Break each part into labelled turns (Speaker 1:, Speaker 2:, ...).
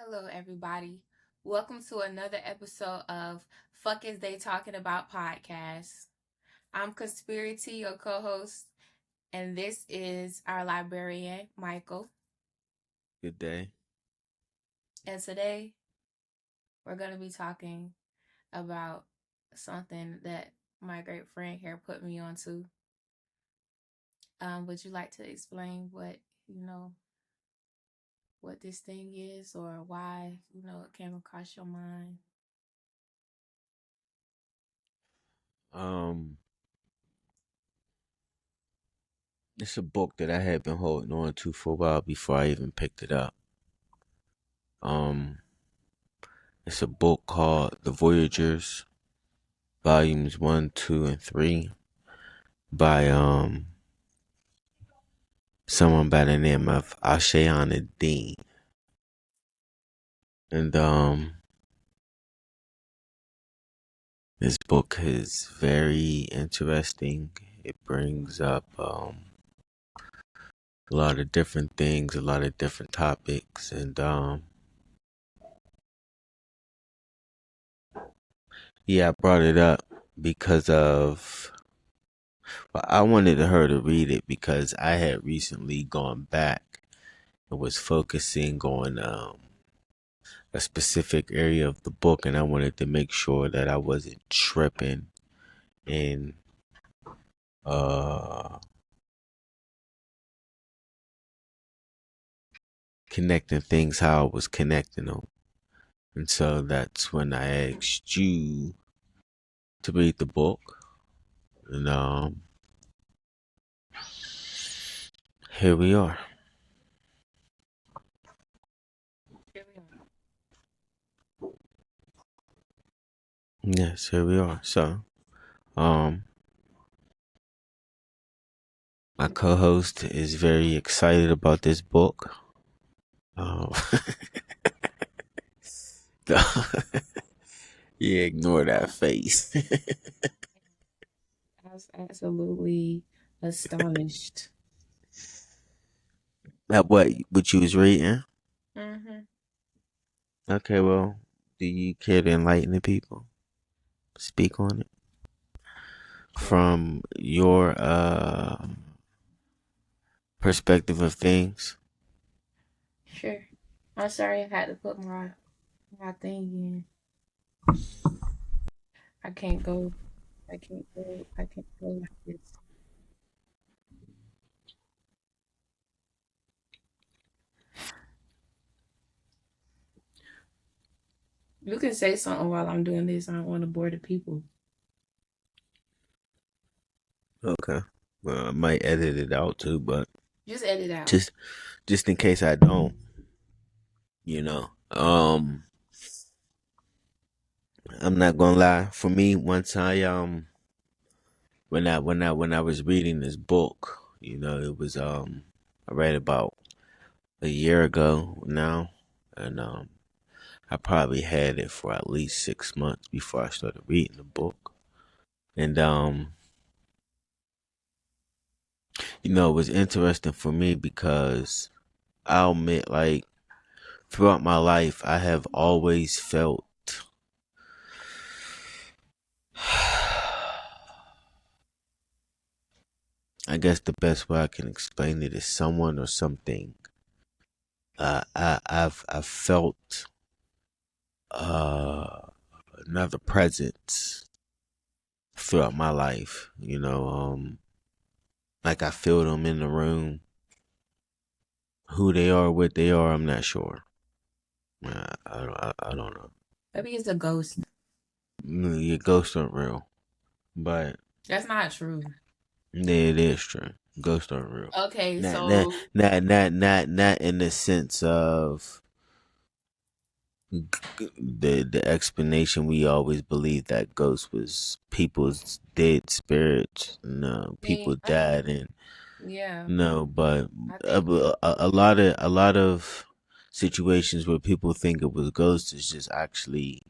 Speaker 1: Hello, everybody. Welcome to another episode of Fuck Is They Talking About podcast. I'm Conspiracy, your co host, and this is our librarian, Michael.
Speaker 2: Good day.
Speaker 1: And today we're going to be talking about something that my great friend here put me onto. Would you like to explain what this thing is or why, it came across your mind?
Speaker 2: Um, it's a book that I had been holding on to for a while before I even picked it up. Um, it's a book called The Voyagers, volumes 1, 2, and 3 by someone by the name of Ashayana Deane. And this book is very interesting. It brings up a lot of different things, a lot of different topics, and yeah, I brought it up because of I wanted her to read it because I had recently gone back and was focusing on a specific area of the book, and I wanted to make sure that I wasn't tripping and uh, connecting things how I was connecting them. And so that's when I asked you to read the book. And here we are.
Speaker 1: Here we are.
Speaker 2: Yes, here we are. So, my co-host is very excited about this book. Um, yeah, ignore that face.
Speaker 1: I was absolutely astonished.
Speaker 2: That what you was reading?
Speaker 1: Mm-hmm.
Speaker 2: Okay, well, do you care to enlighten the people? Speak on it
Speaker 1: Sure.
Speaker 2: from your perspective of things.
Speaker 1: Sure. I'm sorry I had to put my thing in. I can't go. I can't go like this. You can say something while I'm doing this. I don't want to bore the people.
Speaker 2: Okay. Well, I might edit it out too, but
Speaker 1: Just edit out.
Speaker 2: just in case I don't, you know. I'm not gonna lie. For me, once I when I was reading this book, it was I read about a year ago now, and I probably had it for at least 6 months before I started reading the book. And it was interesting for me because I'll admit, like, throughout my life, I have always felt I guess the best way I can explain it is someone or something. I've felt uh another presence throughout my life. Like I feel them in the room. Who they are, what they are, I'm not sure. I don't know.
Speaker 1: Maybe it's a ghost.
Speaker 2: Your ghosts aren't real, but
Speaker 1: That's not true.
Speaker 2: yeah, it is true. Ghosts aren't real.
Speaker 1: Okay,
Speaker 2: Not not
Speaker 1: so
Speaker 2: not in the sense of the explanation we always believed that ghosts was people's dead spirits. No, people
Speaker 1: I mean,
Speaker 2: died, and
Speaker 1: yeah,
Speaker 2: no, but
Speaker 1: I
Speaker 2: a,
Speaker 1: think that.
Speaker 2: a lot of situations where people think it was ghosts is just actually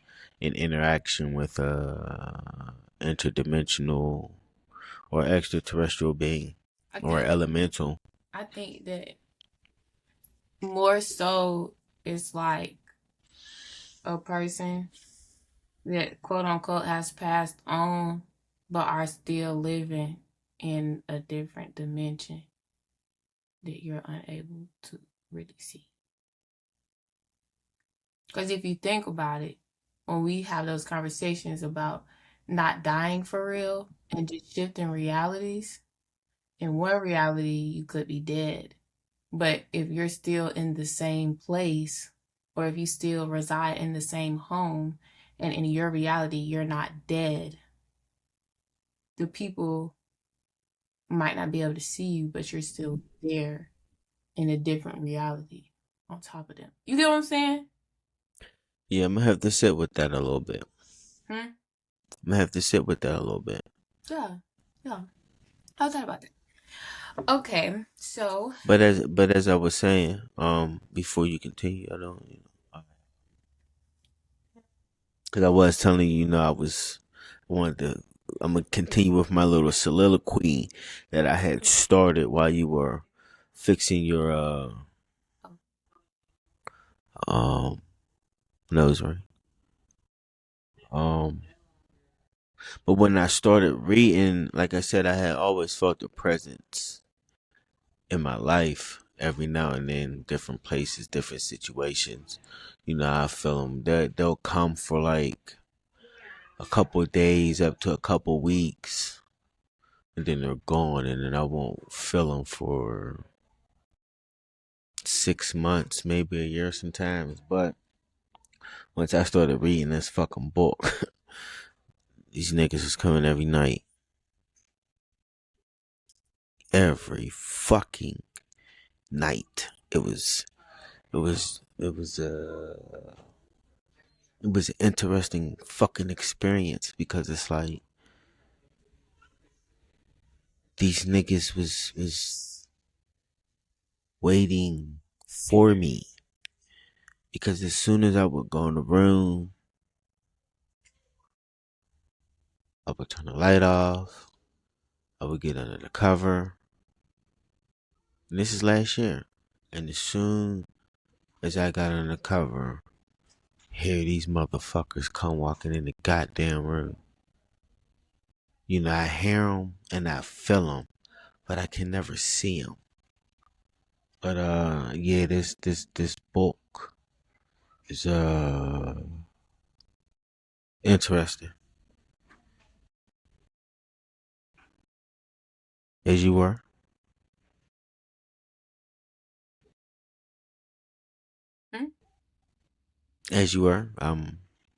Speaker 2: an interaction with a interdimensional or extraterrestrial being
Speaker 1: I
Speaker 2: or
Speaker 1: think.
Speaker 2: elemental.
Speaker 1: I think that more so it's like a person that quote unquote has passed on but are still living in a different dimension that you're unable to really see. Because if you think about it, when we have those conversations about not dying for real and just shifting realities, in one reality, you could be dead. But if you're still in the same place, or if you still reside in the same home, and in your reality, you're not dead, the people might not be able to see you, but you're still there in a different reality on top of them. You get what I'm saying?
Speaker 2: Yeah, I'm gonna have to sit with that a little bit.
Speaker 1: Hmm?
Speaker 2: I'm gonna have to sit with that a little bit.
Speaker 1: Yeah. Yeah. I thought about that. Okay, so
Speaker 2: But as I was saying, before you continue, I don't, because I was telling you, I wanted to, I'm gonna continue with my little soliloquy that I had started while you were fixing your um nose ring. Um, but when I started reading, like I said, I had always felt the presence in my life every now and then, different places, different situations. I feel them. They'll come for like a couple of days up to a couple of weeks, and then they're gone, and then I won't feel them for 6 months, maybe a year sometimes. But once I started reading this fucking book, these niggas was coming every night, every fucking night. It was an interesting fucking experience because it's like these niggas was waiting for me, because as soon as I would go in the room, I would turn the light off, I would get under the cover, and this is last year. And as soon as I got under the cover, here these motherfuckers come walking in the goddamn room. I hear them and I feel them, but I can never see them. But yeah, this book is interesting. As you were,
Speaker 1: hmm?
Speaker 2: as you were.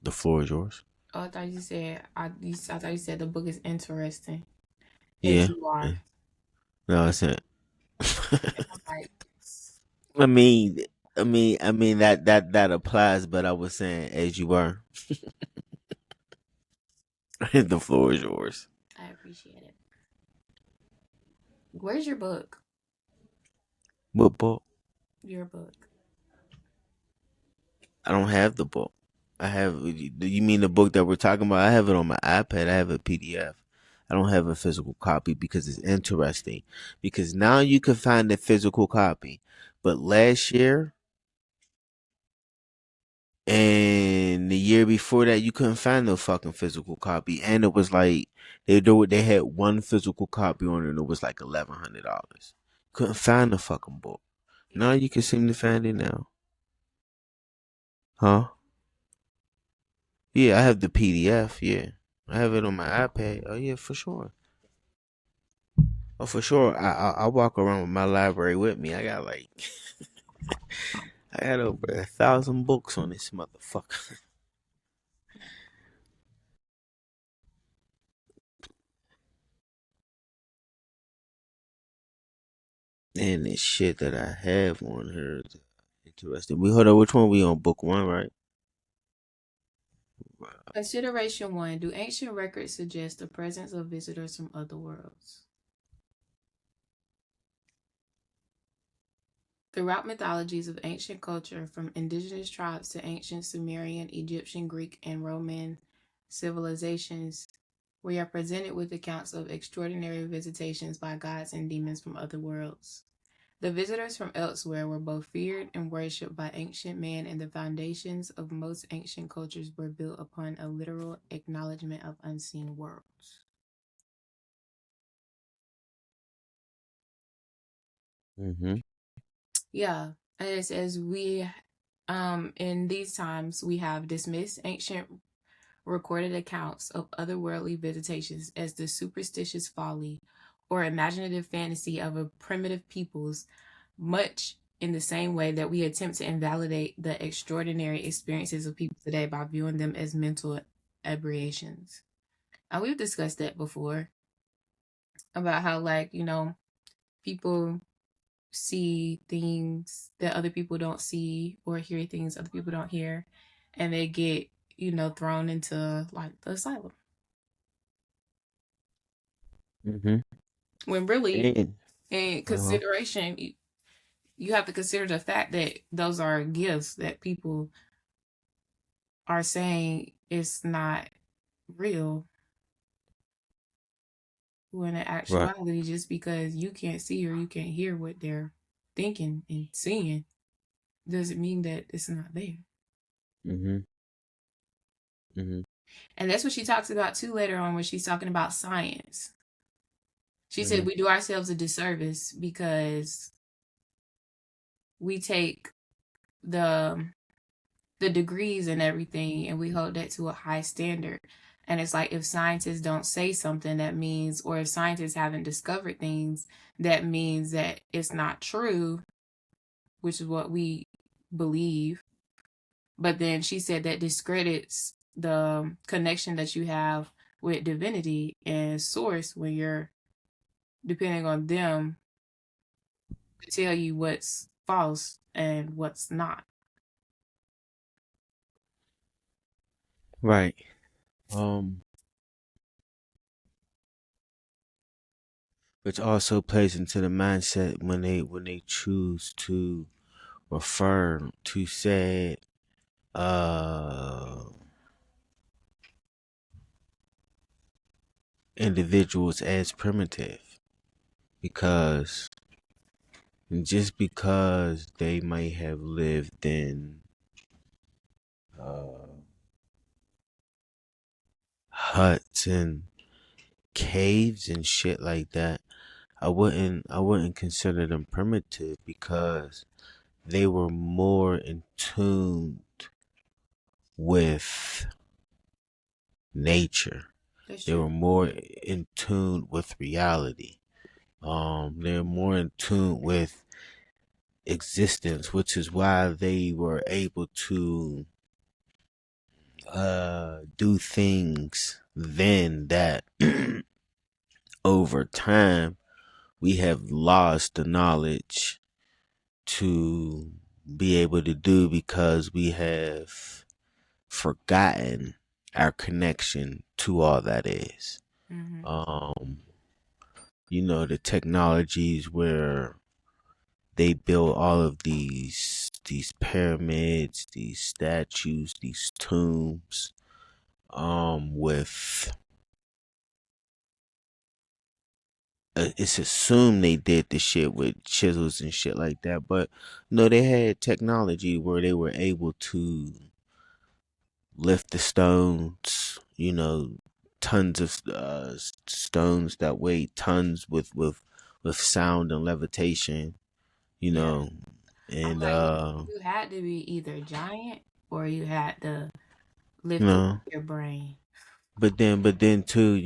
Speaker 2: The floor is yours.
Speaker 1: Oh, I thought you said I thought you said the book is interesting. As
Speaker 2: Yeah.
Speaker 1: you are.
Speaker 2: No, I said.
Speaker 1: And I'm like,
Speaker 2: I mean, I mean that applies. But I was saying, as you were. The floor is yours.
Speaker 1: I appreciate it. Where's your book?
Speaker 2: What book?
Speaker 1: Your book.
Speaker 2: I don't have the book. I have. Do you mean the book that we're talking about? I have it on my iPad. I have a PDF. I don't have a physical copy because it's interesting. Because now you can find a physical copy, but last year and the year before that, you couldn't find no fucking physical copy, and it was like they had one physical copy on it, and it was like $1,100. Couldn't find the fucking book. Now you can seem to find it now, huh? Yeah, I have the PDF. Yeah, I have it on my iPad. Oh yeah, for sure. Oh, for sure. I walk around with my library with me. I got like I got over 1,000 books on this motherfucker. And this shit that I have on here is interesting. We hold on. Which one we on? Book one, right?
Speaker 1: Consideration 1. Do ancient records suggest the presence of visitors from other worlds? Throughout mythologies of ancient culture, from indigenous tribes to ancient Sumerian, Egyptian, Greek, and Roman civilizations, we are presented with accounts of extraordinary visitations by gods and demons from other worlds. The visitors from elsewhere were both feared and worshipped by ancient men, and the foundations of most ancient cultures were built upon a literal acknowledgement of unseen worlds.
Speaker 2: Mm-hmm.
Speaker 1: Yeah, and it says we, in these times, we have dismissed ancient recorded accounts of otherworldly visitations as the superstitious folly or imaginative fantasy of a primitive peoples, much in the same way that we attempt to invalidate the extraordinary experiences of people today by viewing them as mental aberrations. And we've discussed that before about how, like, people see things that other people don't see or hear things other people don't hear, and they get, thrown into like the asylum.
Speaker 2: Mm-hmm.
Speaker 1: When really,
Speaker 2: And
Speaker 1: in
Speaker 2: uh-huh.
Speaker 1: consideration, you have to consider the fact that those are gifts that people are saying it's not real, when in
Speaker 2: Right.
Speaker 1: actuality, just because you can't see or you can't hear what they're thinking and seeing doesn't mean that it's not there.
Speaker 2: Mm-hmm. Mm-hmm.
Speaker 1: And that's what she talks about too later on when she's talking about science. She
Speaker 2: Mm-hmm.
Speaker 1: said we do ourselves a disservice because we take the the degrees and everything and we hold that to a high standard. And it's like if scientists don't say something, that means, or if scientists haven't discovered things, that means that it's not true, which is what we believe. But then she said that discredits the connection that you have with divinity and source when you're depending on them to tell you what's false and what's not.
Speaker 2: Right. Um, which also plays into the mindset when they choose to refer to said uh individuals as primitive, because just because they may have lived in uh huts and caves and shit like that, I wouldn't consider them primitive, because they were more in tune with nature.
Speaker 1: That's
Speaker 2: They
Speaker 1: true.
Speaker 2: were more in tune with reality. They're more in tune with existence, which is why they were able to do things then that over time we have lost the knowledge to be able to do, because we have forgotten our connection to all that is.
Speaker 1: Mm-hmm.
Speaker 2: Um, the technologies where they built all of these pyramids, these statues, these tombs, with it's assumed they did the shit with chisels and shit like that, but no, they had technology where they were able to lift the stones, tons of stones that weigh tons with sound and levitation, you
Speaker 1: Yeah.
Speaker 2: know,
Speaker 1: I'm
Speaker 2: and
Speaker 1: like, you had to be either giant or you had to
Speaker 2: you
Speaker 1: lift it
Speaker 2: know,
Speaker 1: with your brain.
Speaker 2: but then too,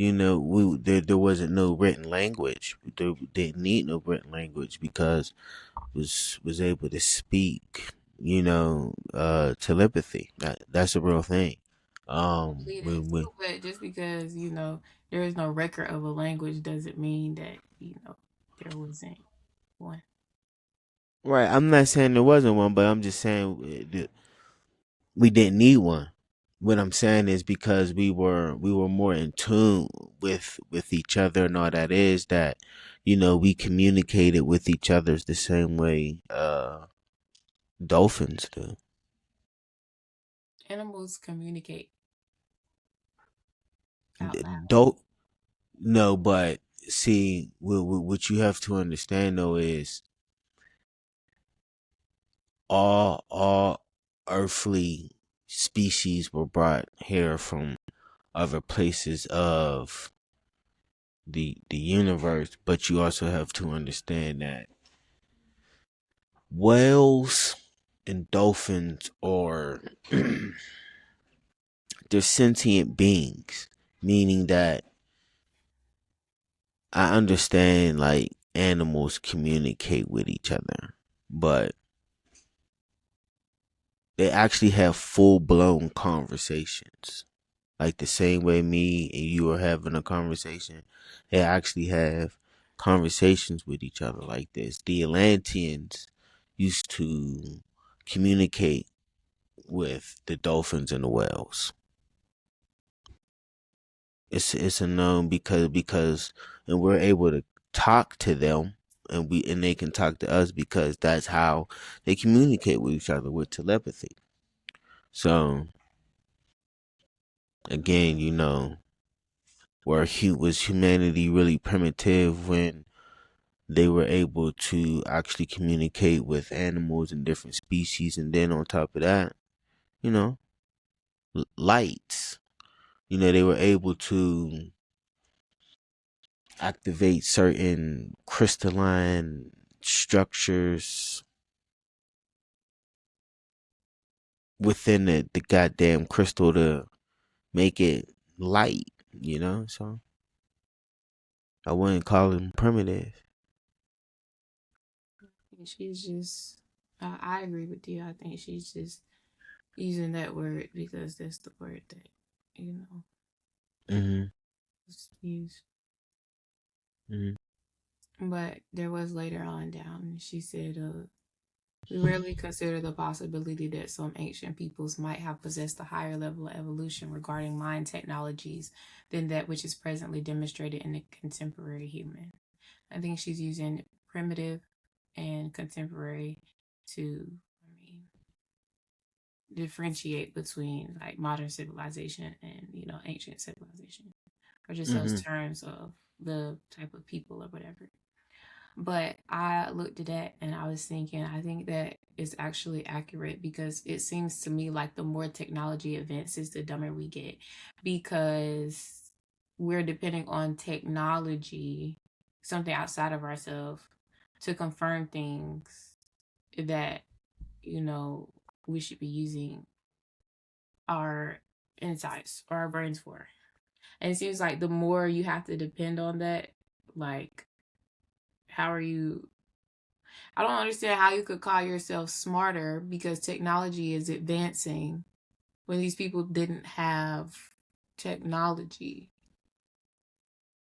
Speaker 2: there wasn't no written language. There didn't need no written language, because was able to speak, telepathy. That's a real thing.
Speaker 1: I believe that too, but just because, there is no record of a language doesn't mean that, there wasn't one.
Speaker 2: Right, I'm not saying there wasn't one, but I'm just saying that we didn't need one. What I'm saying is, because we were more in tune with each other and all that, is that we communicated with each other the same way dolphins do.
Speaker 1: Animals communicate out loud.
Speaker 2: Don't No, but see, what you have to understand though is all earthly species were brought here from other places of the universe, but you also have to understand that whales and dolphins are they're sentient beings, meaning that I understand like animals communicate with each other, but they actually have full blown conversations. Like the same way me and you are having a conversation, they actually have conversations with each other like this. The Atlanteans used to communicate with the dolphins and the whales. It's a known because and we're able to talk to them and they can talk to us because that's how they communicate with each other with telepathy. So again, was humanity really primitive when they were able to actually communicate with animals and different species, and then on top of that, you know, lights. They were able to activate certain crystalline structures within the goddamn crystal to make it light. So I wouldn't call them primitive.
Speaker 1: And she's just, I agree with you. I think she's just using that word because that's the word that, you know,
Speaker 2: Mm-hmm.
Speaker 1: was used.
Speaker 2: Mm-hmm.
Speaker 1: But there was later on down, she said, we rarely consider the possibility that some ancient peoples might have possessed a higher level of evolution regarding mind technologies than that which is presently demonstrated in the contemporary human. I think she's using primitive and contemporary to, I mean, differentiate between like modern civilization and ancient civilization, or just those
Speaker 2: Mm-hmm.
Speaker 1: terms of the type of people or whatever. But I looked at that and I was thinking, I think that is actually accurate because it seems to me like the more technology advances, the dumber we get because we're depending on technology, something outside of ourselves, to confirm things that, you know, we should be using our insights or our brains for. And it seems like the more you have to depend on that, like, how are you I don't understand how you could call yourself smarter because technology is advancing when these people didn't have technology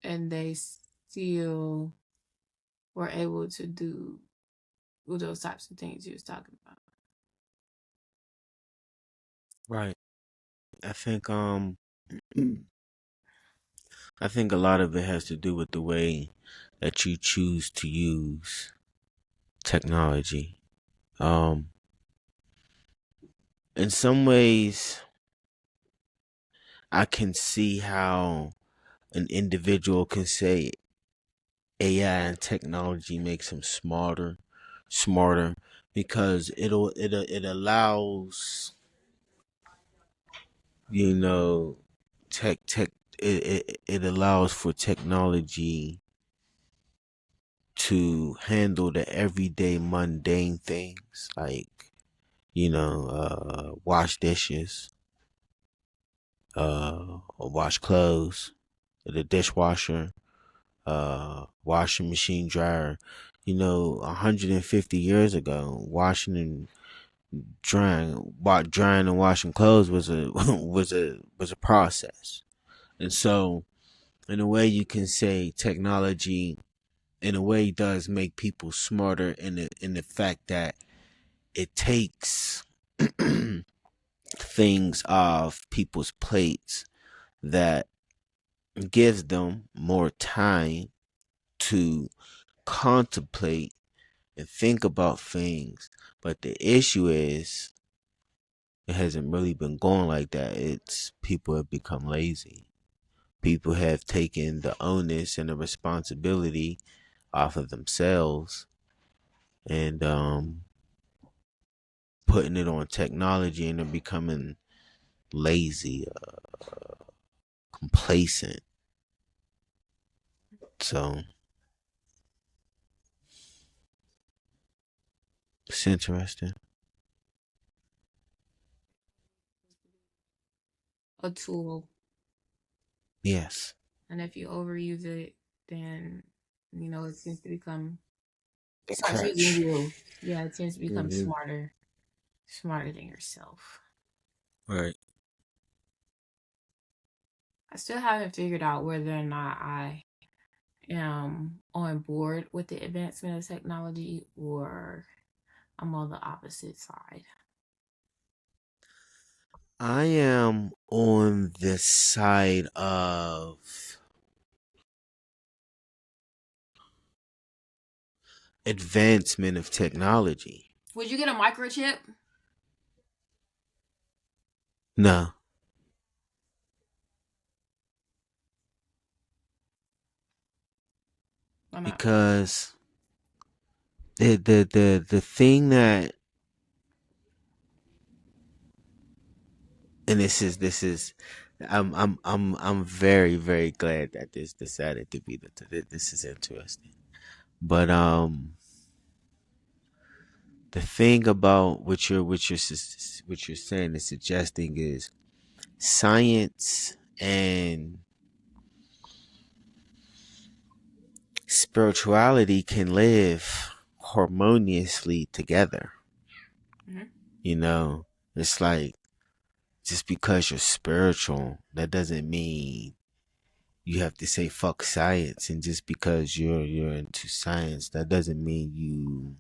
Speaker 1: and they still were able to do those types of things you was talking about.
Speaker 2: Right. I think I think a lot of it has to do with the way that you choose to use technology. Um, in some ways, I can see how an individual can say AI and technology makes him smarter, because it allows you know tech it allows for technology to handle the everyday mundane things like wash dishes, wash clothes, the dishwasher, washing machine, dryer. 150 years ago, washing and drying and washing clothes was a was a process. And so, in a way, you can say technology, in a way, does make people smarter in the fact that it takes things off people's plates that gives them more time to contemplate and think about things. But the issue is, it hasn't really been going like that. It's people have become lazy. People have taken the onus and the responsibility off of themselves, and putting it on technology and they're becoming lazy, complacent. So it's interesting.
Speaker 1: A tool.
Speaker 2: Yes.
Speaker 1: And if you overuse it, then it tends to become it
Speaker 2: A
Speaker 1: starts using
Speaker 2: crutch.
Speaker 1: you. Yeah, it tends to become
Speaker 2: Hmm.
Speaker 1: smarter than yourself.
Speaker 2: Right.
Speaker 1: I still haven't figured out whether or not I am on board with the advancement of technology or I'm on the opposite side.
Speaker 2: I am on the side of advancement of technology.
Speaker 1: Would you get a microchip?
Speaker 2: No,
Speaker 1: Why not?
Speaker 2: because the thing that, and this is I'm very very glad that this decided to be this is interesting. But the thing about what you're saying and suggesting is science and spirituality can live harmoniously together.
Speaker 1: Hmm.
Speaker 2: You know, it's like just because you're spiritual, that doesn't mean you have to say fuck science, and just because you're into science, that doesn't mean you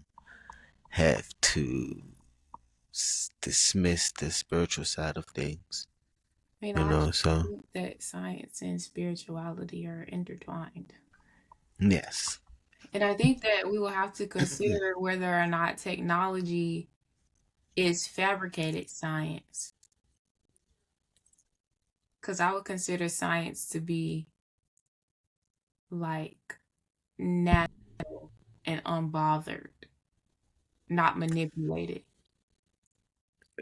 Speaker 2: have to dismiss the spiritual side of things.
Speaker 1: I mean,
Speaker 2: You
Speaker 1: I
Speaker 2: know,
Speaker 1: actually
Speaker 2: so
Speaker 1: think that science and spirituality are intertwined.
Speaker 2: yes,
Speaker 1: And I think that we will have to consider whether or not technology is fabricated science. Because I would consider science to be like natural and unbothered, not manipulated.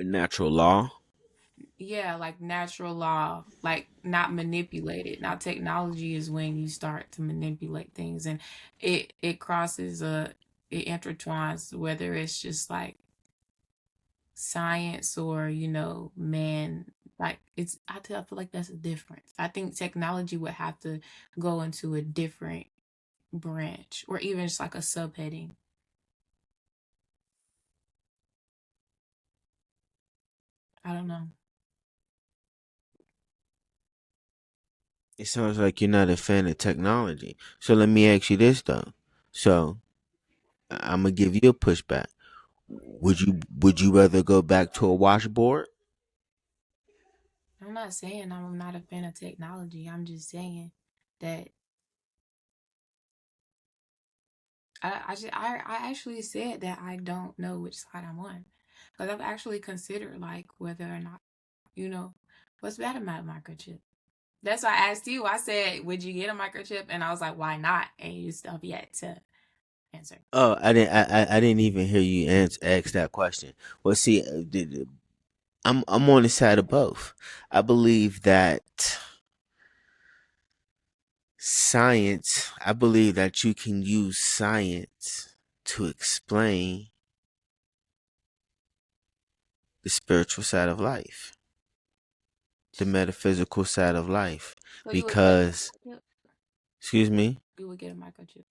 Speaker 2: natural law.
Speaker 1: Yeah, like natural law, like not manipulated. Now technology is when you start to manipulate things and it crosses it intertwines whether it's just like science or man, like I feel like that's a difference. I think technology would have to go into a different branch or even just like a subheading. I don't know.
Speaker 2: It sounds like you're not a fan of technology. So let me ask you this though. So I'm gonna give you a pushback. Would you rather go back to a washboard?
Speaker 1: I'm not saying I'm not a fan of technology. I'm just saying that I actually said that I don't know which side I'm on because I've actually considered like whether or not you know what's bad about a microchip. That's why I asked you. I said, "Would you get a microchip?" And I was like, "Why not?" And you still have yet to answer.
Speaker 2: Oh, I didn't even hear you ask that question. Well, see, I'm on the side of both. I believe that science. I believe that you can use science to explain the spiritual side of life, the metaphysical side of life,
Speaker 1: So you would get
Speaker 2: because
Speaker 1: a microchip?
Speaker 2: excuse me,
Speaker 1: You would get a microchip.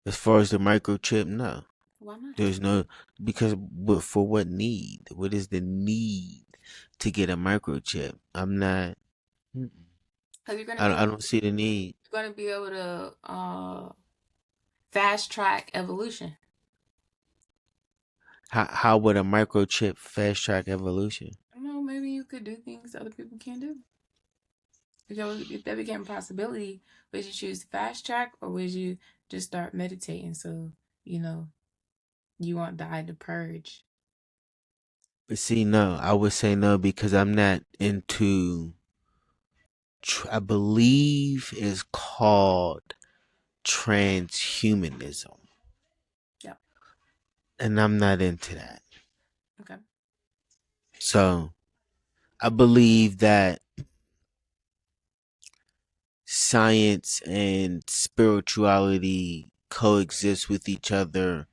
Speaker 2: as far as the microchip, no.
Speaker 1: Why not?
Speaker 2: There's no, because but for what need? What is the need to get a microchip? I'm not. mm,
Speaker 1: Because
Speaker 2: I don't see the need.
Speaker 1: you're gonna be able to fast track evolution.
Speaker 2: How would a microchip fast track evolution?
Speaker 1: I don't know. Maybe you could do things other people can't do. If that became a possibility, would you choose fast track or would you just start meditating so you know you won't die to purge?
Speaker 2: But see, no, I would say no because I'm not into. I believe is called transhumanism,
Speaker 1: Yeah.
Speaker 2: and I'm not into that.
Speaker 1: Okay.
Speaker 2: So I believe that science and spirituality coexist with each other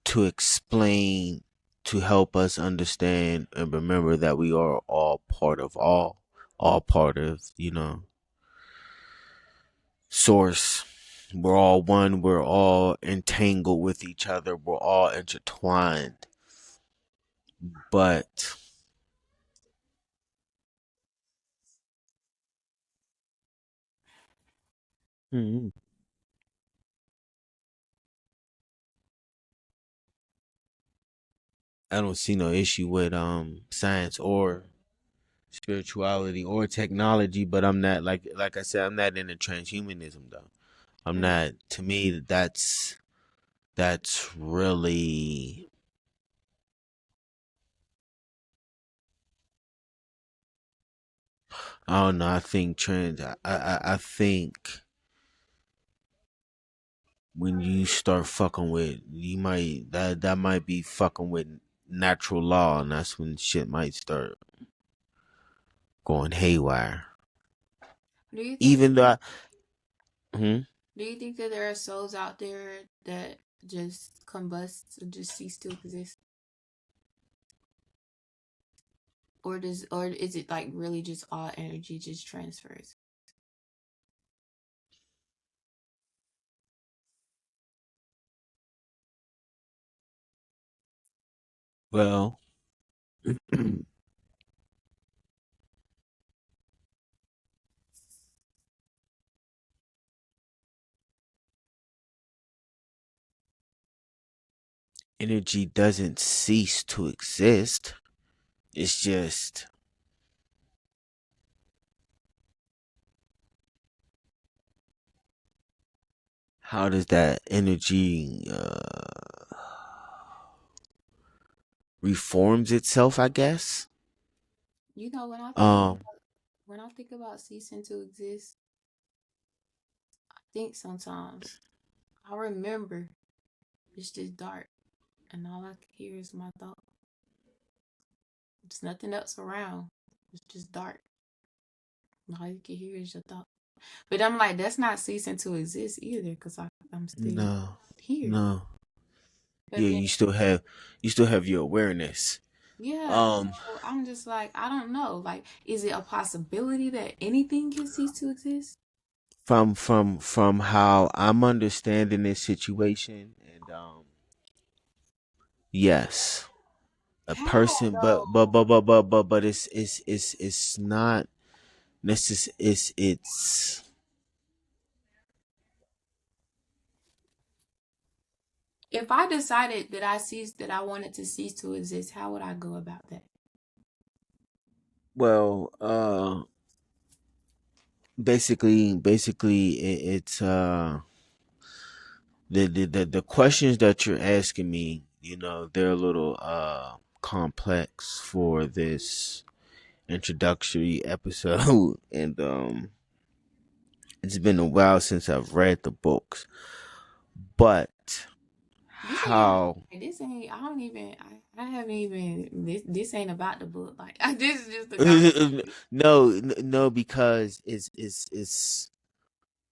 Speaker 2: to explain, to help us understand and remember that we are all part of all part of, source. We're all one, we're all entangled with each other, we're all intertwined. But Mhm. I don't see no issue with science or spirituality or technology, but I'm not, like I said, I'm not into transhumanism though. I'm
Speaker 1: Mm.
Speaker 2: not. To me, that's really, I don't know. I think I think when you start fucking with, you might, that might be fucking with natural law, and that's when shit might start going haywire.
Speaker 1: Do you think
Speaker 2: Even though hmm?
Speaker 1: do you think that there are souls out there that just combust or just cease to exist? Or is it like really just all energy just transfers?
Speaker 2: Well, energy doesn't cease to exist. It's just, how does that energy reforms itself, I guess.
Speaker 1: You know,
Speaker 2: Um,
Speaker 1: when I think about ceasing to exist, I think sometimes I remember it's just dark and all I can hear is my thought. There's nothing else around. It's just dark. And all you can hear is your thought. But I'm like, that's not ceasing to exist either, because I'm still
Speaker 2: no,
Speaker 1: here.
Speaker 2: no.
Speaker 1: But
Speaker 2: Yeah,
Speaker 1: then
Speaker 2: you still have your awareness.
Speaker 1: yeah,
Speaker 2: Um,
Speaker 1: so I'm just like, I don't know. Like, is it a possibility that anything can cease to exist?
Speaker 2: from how I'm understanding this situation, and yes, a
Speaker 1: How
Speaker 2: person,
Speaker 1: though?
Speaker 2: but it's not necessary. It's
Speaker 1: If I decided that I wanted to cease to exist, how would I go about that?
Speaker 2: well, basically, it's the questions that you're asking me, they're a little complex for this introductory episode, and it's been a while since I've read the books, but
Speaker 1: This ain't
Speaker 2: how
Speaker 1: this ain't I don't even I haven't even this ain't about the book. Like this is just a conversation.
Speaker 2: no, because it's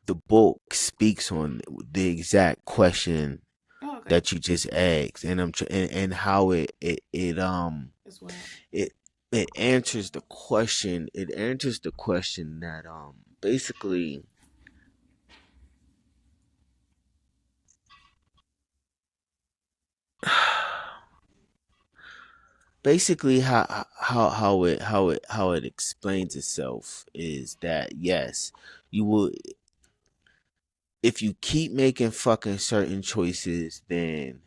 Speaker 2: the book speaks on the exact question
Speaker 1: Oh, okay.
Speaker 2: that you just asked, and and how
Speaker 1: As well.
Speaker 2: it it answers the question. It answers the question that basically basically how it explains itself is that, yes, you will, if you keep making fucking certain choices, then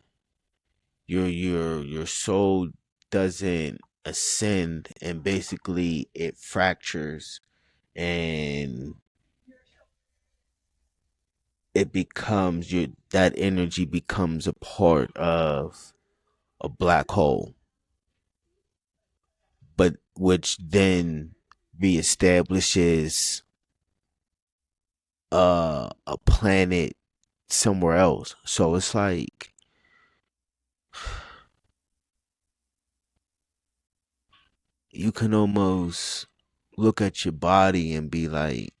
Speaker 2: your soul doesn't ascend, and basically it fractures, and it becomes your that energy becomes a part of a black hole, but which then reestablishes a planet somewhere else. So it's like you can almost look at your body and be like,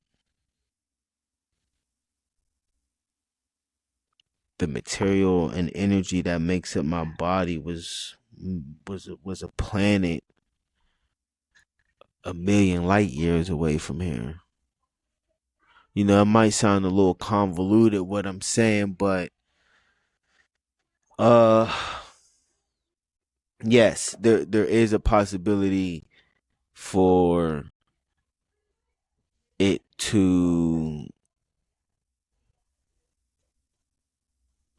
Speaker 2: the material and energy that makes up my body was a planet a million light years away from here. You know, it might sound a little convoluted what I'm saying, but uh yes, there is a possibility for it to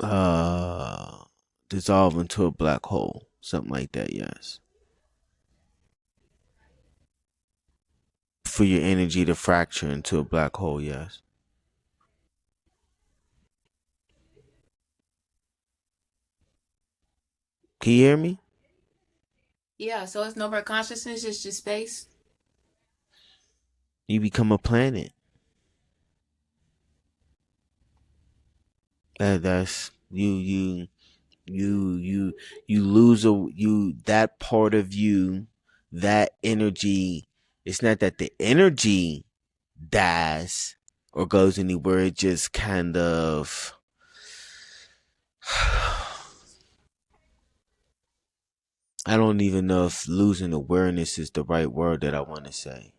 Speaker 2: uh dissolve into a black hole, something like that. Yes, for your energy to fracture into a black hole. Yes, can you hear me?
Speaker 1: Yeah, so it's no more consciousness, it's just space.
Speaker 2: You become a planet. That's you you lose that part of you, that energy. It's not that the energy dies or goes anywhere. It just kind of I don't even know if losing awareness is the right word that I want to say.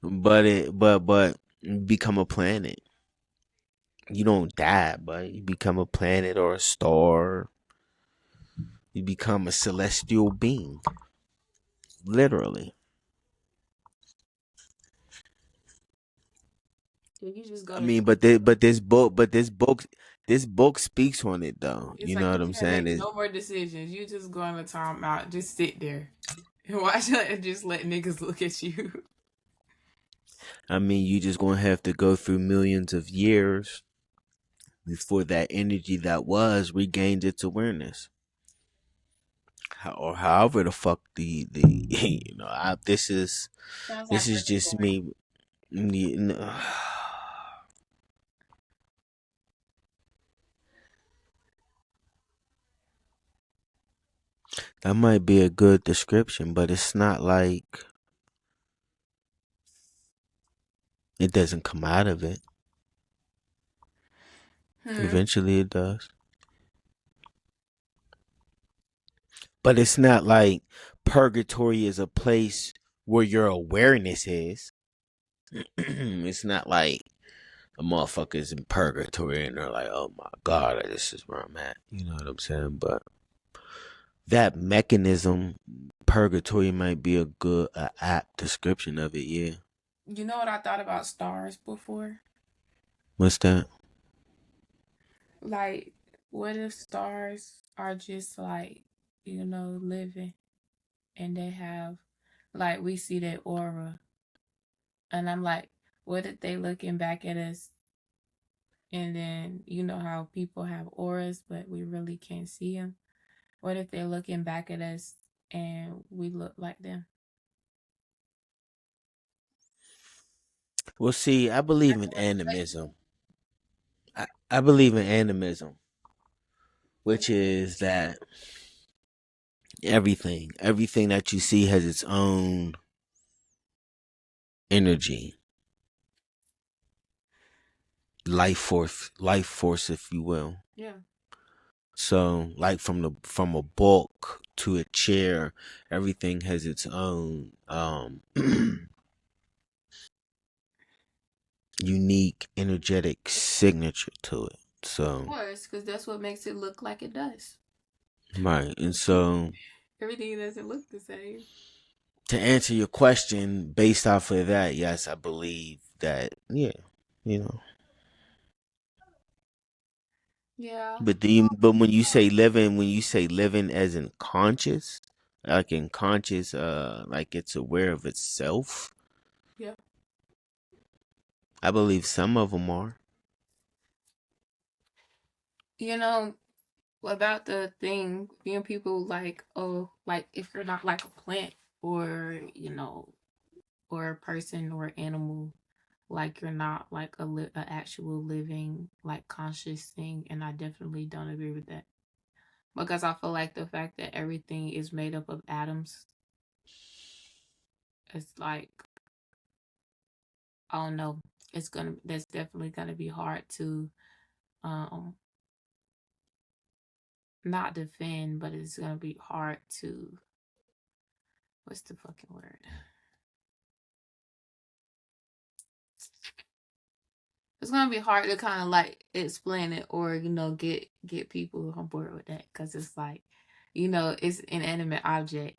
Speaker 2: But become a planet. You don't die, but you become a planet or a star. You become a celestial being, literally.
Speaker 1: So you just
Speaker 2: I
Speaker 1: gonna
Speaker 2: mean, this book speaks on it though.
Speaker 1: it's
Speaker 2: You know
Speaker 1: like you
Speaker 2: what I'm
Speaker 1: can't
Speaker 2: saying?
Speaker 1: make no more decisions. You just going to time out, just sit there and watch and just let niggas look at you.
Speaker 2: I mean, you just gonna have to go through millions of years before that energy that was regains its awareness, or however the fuck the
Speaker 1: Sounds
Speaker 2: this
Speaker 1: like
Speaker 2: is just
Speaker 1: purgatory.
Speaker 2: me. You know, that might be a good description, but it's not like it doesn't come out of it.
Speaker 1: Hmm.
Speaker 2: Eventually, it does, but it's not like purgatory is a place where your awareness is. It's not like the motherfuckers in purgatory and they're like, oh my god, this is where I'm at. You know what I'm saying? But that mechanism, purgatory, might be a good, apt description of it. Yeah.
Speaker 1: You know what I thought about stars before?
Speaker 2: What's that?
Speaker 1: Like, what if stars are just like, living and they have, like, we see their aura. And I'm like, what if they looking back at us and then, you know how people have auras, but we really can't see them? What if they're looking back at us and we look like them?
Speaker 2: Well, see, I believe
Speaker 1: That's
Speaker 2: in
Speaker 1: what I'm
Speaker 2: animism. I believe in animism,
Speaker 1: saying.
Speaker 2: which is that everything that you see has its own energy, life force, if you will.
Speaker 1: Yeah.
Speaker 2: So, like from a book to a chair, everything has its own unique energetic signature to it.
Speaker 1: Of
Speaker 2: So,
Speaker 1: course, because that's what makes it look like it does.
Speaker 2: right. And so,
Speaker 1: Everything doesn't look the same.
Speaker 2: to answer your question based off of that, yes, I believe that, yeah, you know.
Speaker 1: Yeah.
Speaker 2: But when you say living as in conscious, like in conscious, like it's aware of itself,
Speaker 1: Yeah.
Speaker 2: I believe some of them are.
Speaker 1: You know, about the thing, being people like, oh, like if you're not like a plant or, or a person or animal, like you're not like a actual living like conscious thing, and I definitely don't agree with that because I feel like the fact that everything is made up of atoms, it's like I don't know, that's definitely gonna be hard to um not defend, but it's gonna be hard to what's the fucking word? It's gonna be hard to kind of like explain it or get people on board with that because it's like it's an inanimate object,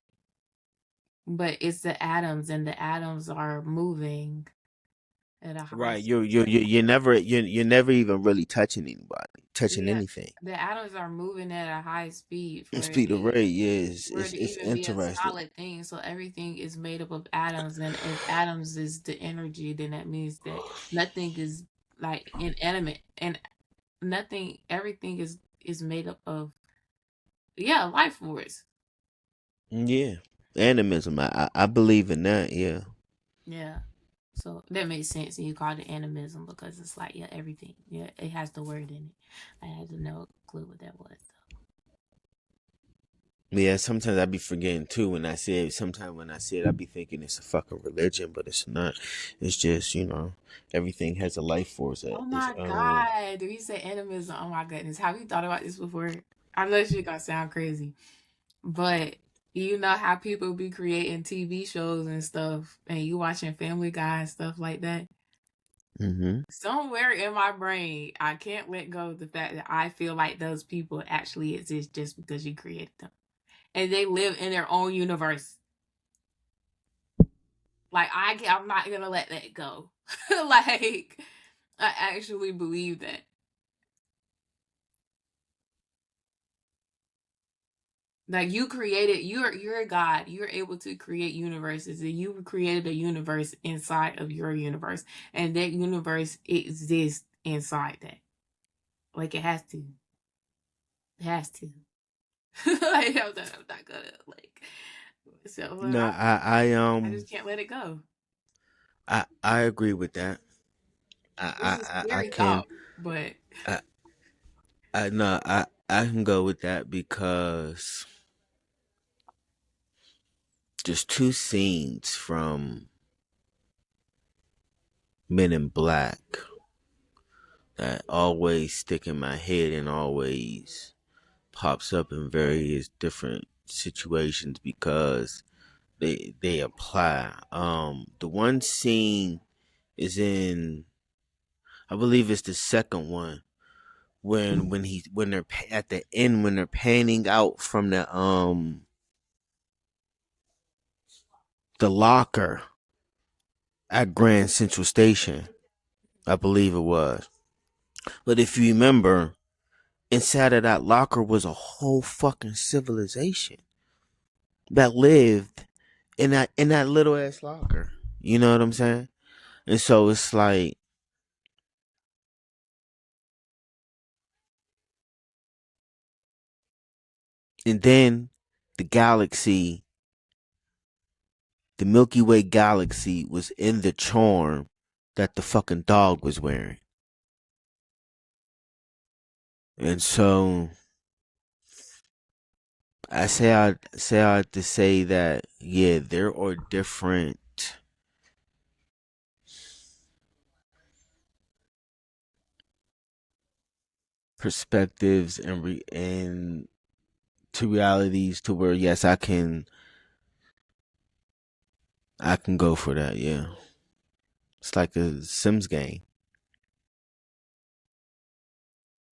Speaker 1: but it's the atoms and the atoms are moving at a high
Speaker 2: Right.
Speaker 1: speed.
Speaker 2: You're never even really touching anybody, touching
Speaker 1: Yeah,
Speaker 2: anything.
Speaker 1: the atoms are moving at a high speed for it
Speaker 2: Speed of rate, yeah,
Speaker 1: for it to
Speaker 2: it's
Speaker 1: even be a
Speaker 2: interesting.
Speaker 1: solid thing. So everything is made up of atoms, and if atoms is the energy, then that means that nothing is like inanimate, and nothing everything is made up of life force.
Speaker 2: Yeah, animism. I believe in that. Yeah.
Speaker 1: Yeah. So that makes sense, and you call it animism because it's like everything. Yeah, it has the word in it. I had no clue what that was.
Speaker 2: Yeah, sometimes I be forgetting too when I say it. Sometimes when I say it, I be thinking it's a fucking religion, but it's not. It's just everything has a life force at
Speaker 1: Oh
Speaker 2: its
Speaker 1: my
Speaker 2: own.
Speaker 1: god! Did you say animism? Oh my goodness! Have you thought about this before? I know this shit gonna sound crazy, but you know how people be creating TV shows and stuff, and you watching Family Guy and stuff like that.
Speaker 2: Hmm.
Speaker 1: Somewhere in my brain, I can't let go of the fact that I feel like those people actually exist just because you created them, and they live in their own universe. Like I'm not gonna let that go. Like I actually believe that. Like you're a god. You're able to create universes, and you created a universe inside of your universe, and that universe exists inside that. Like it has to. It has to. Like I'm not gonna like. So
Speaker 2: No,
Speaker 1: I just can't let it go,
Speaker 2: I agree with that.
Speaker 1: which is
Speaker 2: I
Speaker 1: scary
Speaker 2: can
Speaker 1: thought. But
Speaker 2: I I no I can go with that because there's two scenes from Men in Black that always stick in my head and always pops up in various different situations because they apply. The one scene is in, I believe it's the second one when they're at the end when they're panning out from the locker at Grand Central Station. I believe it was. But if you remember, inside of that locker was a whole fucking civilization that lived in that little ass locker. You know what I'm saying? And so it's like, and then the galaxy, the Milky Way galaxy was in the charm that the fucking dog was wearing. And so I to say that yeah, there are different perspectives and to realities to where yes, I can go for that. Yeah, it's like a Sims game.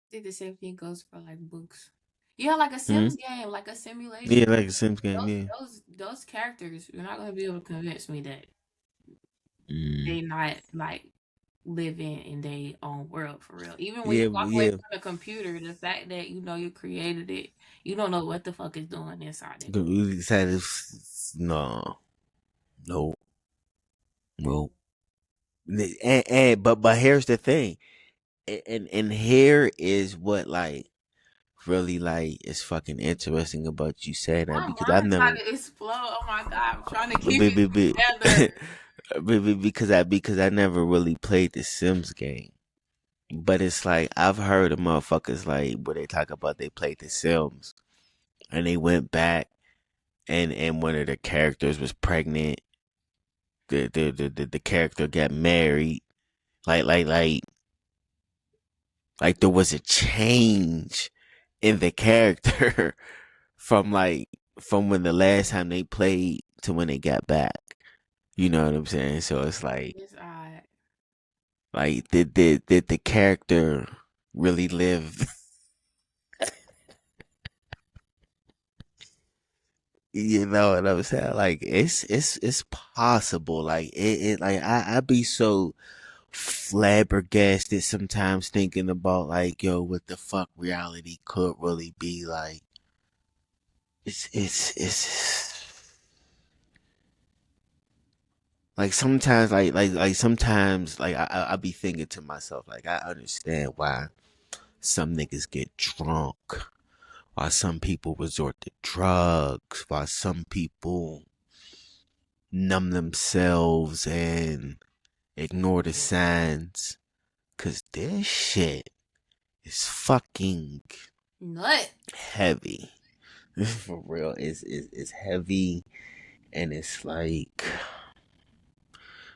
Speaker 1: I think the same thing goes for like books. Yeah, like a
Speaker 2: Hmm.
Speaker 1: Sims game, like a simulation.
Speaker 2: Yeah, like a Sims game.
Speaker 1: Those
Speaker 2: Yeah.
Speaker 1: those characters, you're not gonna be able to convince me that
Speaker 2: Mm.
Speaker 1: they not like living in their own world for real. Even when you
Speaker 2: Yeah,
Speaker 1: walk away
Speaker 2: yeah.
Speaker 1: from the computer, the fact that you created it, you don't know what the fuck is doing inside that.
Speaker 2: We decided no, no, no. But here's the thing, and here is what like really like is fucking interesting about you saying that
Speaker 1: My
Speaker 2: because I've
Speaker 1: mind's
Speaker 2: never
Speaker 1: about to explode. Oh my god, I'm trying to keep
Speaker 2: be,
Speaker 1: it
Speaker 2: be, be,
Speaker 1: together.
Speaker 2: because I never really played the Sims game. But it's like I've heard of motherfuckers like where they talk about they played the Sims and they went back and one of the characters was pregnant. The character got married. Like like like like there was a change in the character from from when the last time they played to when they got back. You know what I'm saying? So it's
Speaker 1: It's odd.
Speaker 2: like did the character really live? You know what I'm saying? Like it's possible. Like it like I be so flabbergasted sometimes thinking about like yo what the fuck reality could really be like. It's like sometimes like sometimes like I be thinking to myself like I understand why some niggas get drunk, why some people resort to drugs, why some people numb themselves and ignore the signs. Cause this shit is fucking
Speaker 1: Nut.
Speaker 2: heavy. For real. It's heavy and it's like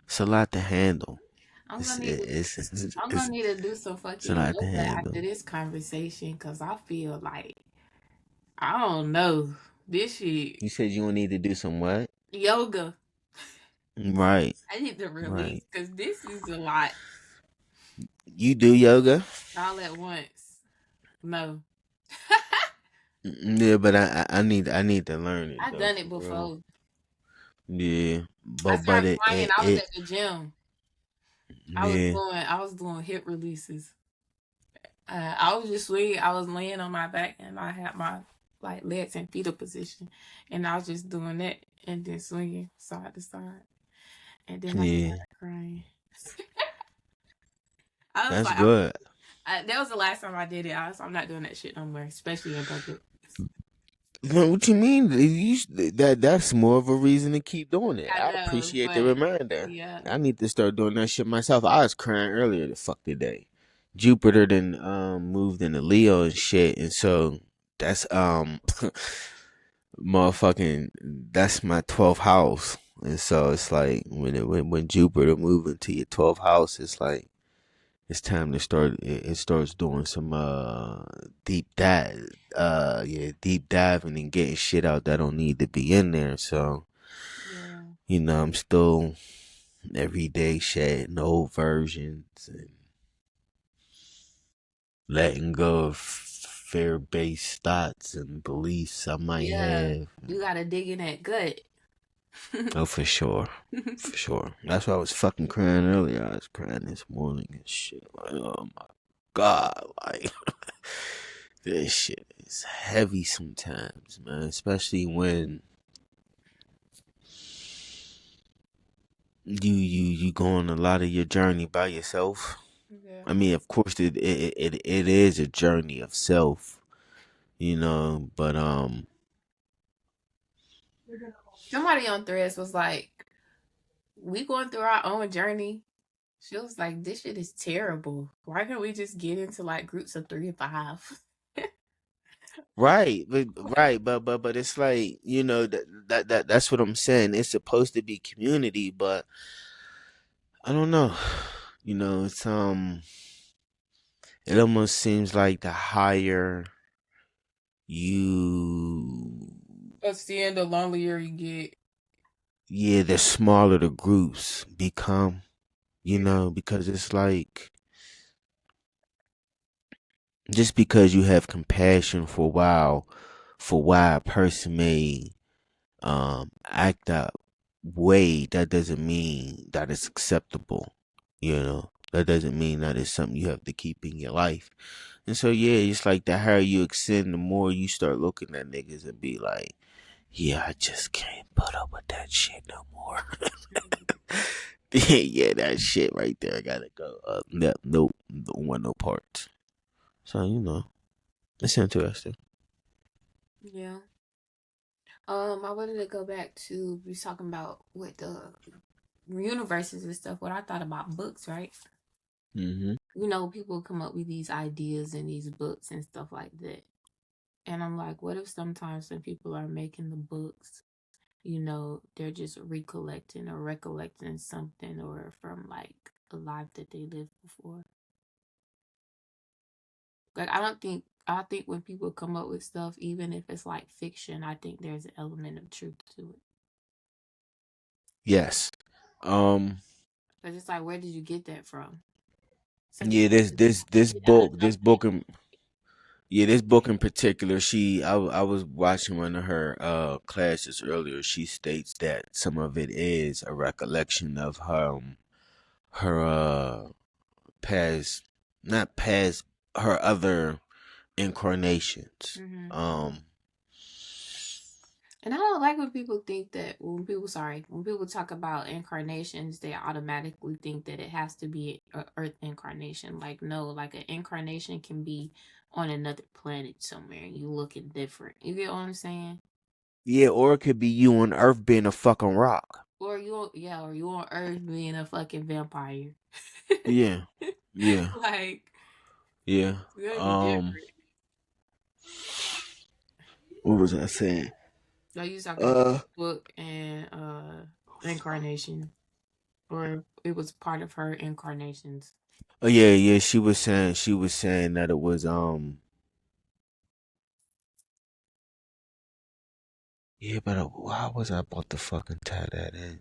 Speaker 2: it's a lot to handle.
Speaker 1: I'm
Speaker 2: It's
Speaker 1: gonna need to
Speaker 2: it's it's,
Speaker 1: I'm gonna
Speaker 2: it's,
Speaker 1: need to do some
Speaker 2: it's a
Speaker 1: fucking
Speaker 2: lot to
Speaker 1: yoga after
Speaker 2: handle.
Speaker 1: this conversation because I feel like I don't know. This shit
Speaker 2: You said you gonna need to do some what?
Speaker 1: yoga.
Speaker 2: Right,
Speaker 1: I need to release
Speaker 2: right.
Speaker 1: because this is a lot
Speaker 2: You do yoga?
Speaker 1: all at once. No.
Speaker 2: Yeah, but I need to learn it
Speaker 1: I
Speaker 2: though
Speaker 1: done
Speaker 2: for
Speaker 1: it
Speaker 2: real.
Speaker 1: before.
Speaker 2: Yeah,
Speaker 1: I
Speaker 2: but
Speaker 1: started swinging. I was
Speaker 2: it
Speaker 1: at the gym.
Speaker 2: yeah
Speaker 1: I was doing hip releases. I was just swinging. I was laying on my back and I had my like legs in fetal position, and I was just doing that and then swinging side to side, and then I
Speaker 2: yeah.
Speaker 1: started crying. I was
Speaker 2: That's
Speaker 1: like,
Speaker 2: good.
Speaker 1: that was the last time I did it. I'm not doing that shit no more, especially in public.
Speaker 2: Man, what you mean? That's more of a reason to keep doing it.
Speaker 1: I
Speaker 2: I
Speaker 1: know,
Speaker 2: appreciate the
Speaker 1: but
Speaker 2: reminder.
Speaker 1: yeah,
Speaker 2: I need to start doing that shit myself. I was crying earlier the fuck today. Jupiter then moved into Leo and shit, and so that's motherfucking that's my 12th house, and so it's like when Jupiter moved into your 12th house, it's like it's time to start. It starts doing some deep dive, deep diving and getting shit out that don't need to be in there. So
Speaker 1: yeah,
Speaker 2: I'm still every day shedding old versions and letting go of fear-based thoughts and beliefs I might
Speaker 1: yeah.
Speaker 2: have.
Speaker 1: You gotta dig in that gut.
Speaker 2: Oh, for sure. For sure. That's why I was fucking crying earlier. I was crying this morning and shit. Like, oh my God. Like, this shit is heavy sometimes, man. Especially when you go on a lot of your journey by yourself.
Speaker 1: Yeah.
Speaker 2: I mean, of course, it is a journey of self, but
Speaker 1: Somebody on Threads was like, "We going through our own journey." She was like, "This shit is terrible. Why can't we just get into like groups of 3 or 5?"
Speaker 2: right, but it's like that's what I'm saying. It's supposed to be community, but I don't know. It's it almost seems like the higher you
Speaker 1: But seeing the lonelier you get.
Speaker 2: yeah, the smaller the groups become, because it's like just because you have compassion for a while for why a person may act that way, that doesn't mean that it's acceptable. That doesn't mean that it's something you have to keep in your life. And so yeah, it's like the higher you extend, the more you start looking at niggas and be like, yeah, I just can't put up with that shit no more. Yeah, that shit right there, I gotta go. No, don't want no parts. So it's interesting.
Speaker 1: Yeah. I wanted to go back to we was talking about with the universes and stuff, what I thought about books, right?
Speaker 2: Mm-hmm.
Speaker 1: People come up with these ideas and these books and stuff like that. And I'm like, what if sometimes when people are making the books, they're just recollecting or recollecting something or from like a life that they lived before. Like I think when people come up with stuff, even if it's like fiction, I think there's an element of truth to it.
Speaker 2: Yes. Um.
Speaker 1: But it's like, where did you get that from? Such a
Speaker 2: Yeah. This
Speaker 1: get out of
Speaker 2: book.
Speaker 1: nothing.
Speaker 2: Yeah, this book in particular. I was watching one of her classes earlier. She states that some of it is a recollection of her past, not past, her other incarnations.
Speaker 1: Hmm.
Speaker 2: Um.
Speaker 1: And I don't like when people think that when people talk about incarnations, they automatically think that it has to be a Earth incarnation. Like no, like an incarnation can be on another planet somewhere. You looking different. You get what I'm saying?
Speaker 2: Yeah, or it could be you on Earth being a fucking rock.
Speaker 1: Or you on Earth being a fucking vampire.
Speaker 2: Yeah. Yeah.
Speaker 1: Like
Speaker 2: Yeah.
Speaker 1: it's gonna be
Speaker 2: Um.
Speaker 1: different.
Speaker 2: What was I saying?
Speaker 1: So you talking about
Speaker 2: Uh.
Speaker 1: book and incarnation, or it was part of her incarnations.
Speaker 2: Oh yeah, yeah. She was saying that it was Yeah, but why was I about to fucking tie that in?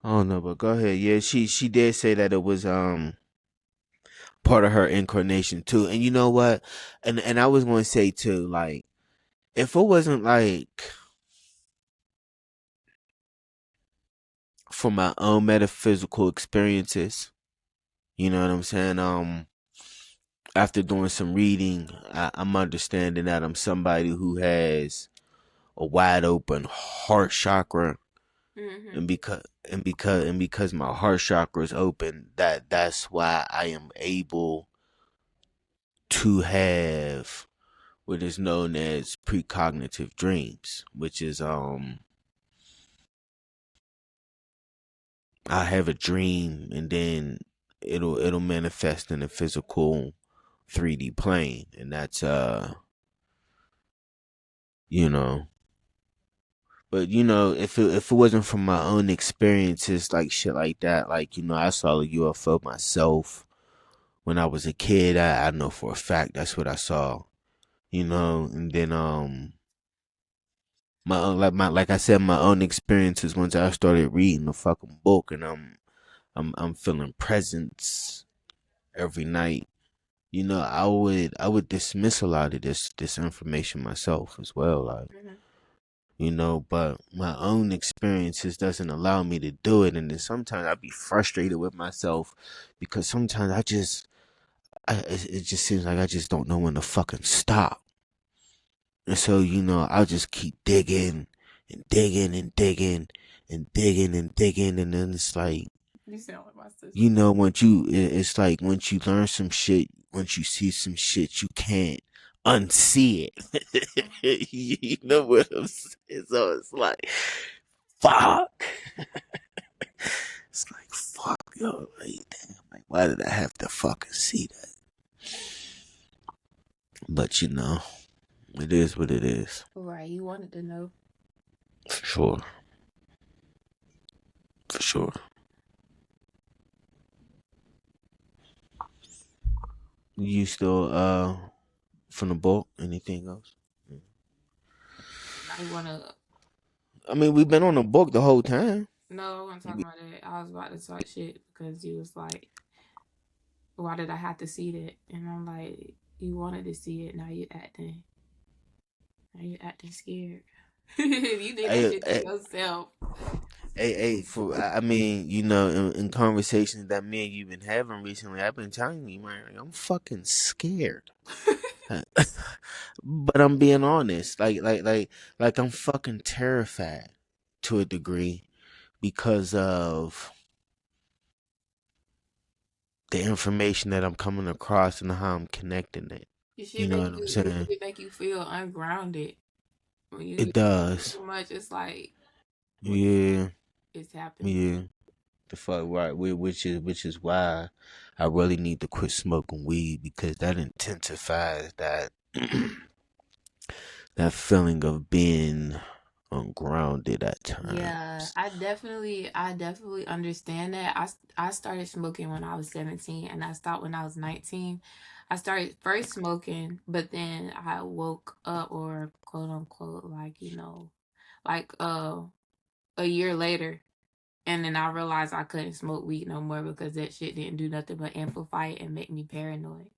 Speaker 2: I don't know, but go ahead. Yeah, she did say that it was part of her incarnation too. And you know what? And I was going to say too, like if it wasn't like for my own metaphysical experiences, you know what I'm saying? After doing some reading, I'm understanding that I'm somebody who has a wide open heart chakra,
Speaker 1: Mm-hmm.
Speaker 2: and because my heart chakra is open, that's why I am able to have what is known as precognitive dreams, which is I have a dream and then it'll manifest in a physical 3D plane, and that's you know. But if it wasn't from my own experiences, like shit like that, like I saw a UFO myself when I was a kid. I know for a fact that's what I saw. And then like I said, my own experiences once I started reading the fucking book, and I'm feeling presence every night. I would dismiss a lot of this information myself as well, like.
Speaker 1: Mm-hmm.
Speaker 2: But my own experiences doesn't allow me to do it, and then sometimes I be frustrated with myself because sometimes it just seems like I just don't know when to fucking stop. And so, I'll just keep digging and digging and digging and digging and digging. And then it's like,
Speaker 1: You sound like my sister.
Speaker 2: it's like once you learn some shit, once you see some shit, you can't unsee it. You know what I'm saying? So it's like, fuck. It's like, fuck, yo. Like, damn, like, why did I have to fucking see that? But, it is what it is.
Speaker 1: Right, you wanted to know.
Speaker 2: For sure. For sure. You still from the book? Anything else?
Speaker 1: Now you wanna
Speaker 2: I mean, we've been on the book the whole time.
Speaker 1: No, I wasn't talking about that. I was about to talk shit because you was like, why did I have to see that? And I'm like, you wanted to see it, now you acting scared. You did that
Speaker 2: Hey,
Speaker 1: shit to
Speaker 2: hey,
Speaker 1: yourself.
Speaker 2: I mean, in conversations that me and you've been having recently, I've been telling you, man, I'm fucking scared. But I'm being honest, like I'm fucking terrified to a degree because of the information that I'm coming across and how I'm connecting it.
Speaker 1: You should
Speaker 2: You know
Speaker 1: make
Speaker 2: what I'm
Speaker 1: you it
Speaker 2: saying?
Speaker 1: should make you feel ungrounded. When you
Speaker 2: It does.
Speaker 1: too much, it's like what
Speaker 2: Yeah,
Speaker 1: is happening.
Speaker 2: yeah. The fuck right, which is why I really need to quit smoking weed because that intensifies that that feeling of being ungrounded at
Speaker 1: Yeah,
Speaker 2: times.
Speaker 1: I definitely understand that. I started smoking when I was 17 and I stopped when I was 19. I started first smoking, but then I woke up or quote unquote like, like a year later, and then I realized I couldn't smoke weed no more because that shit didn't do nothing but amplify it and make me paranoid.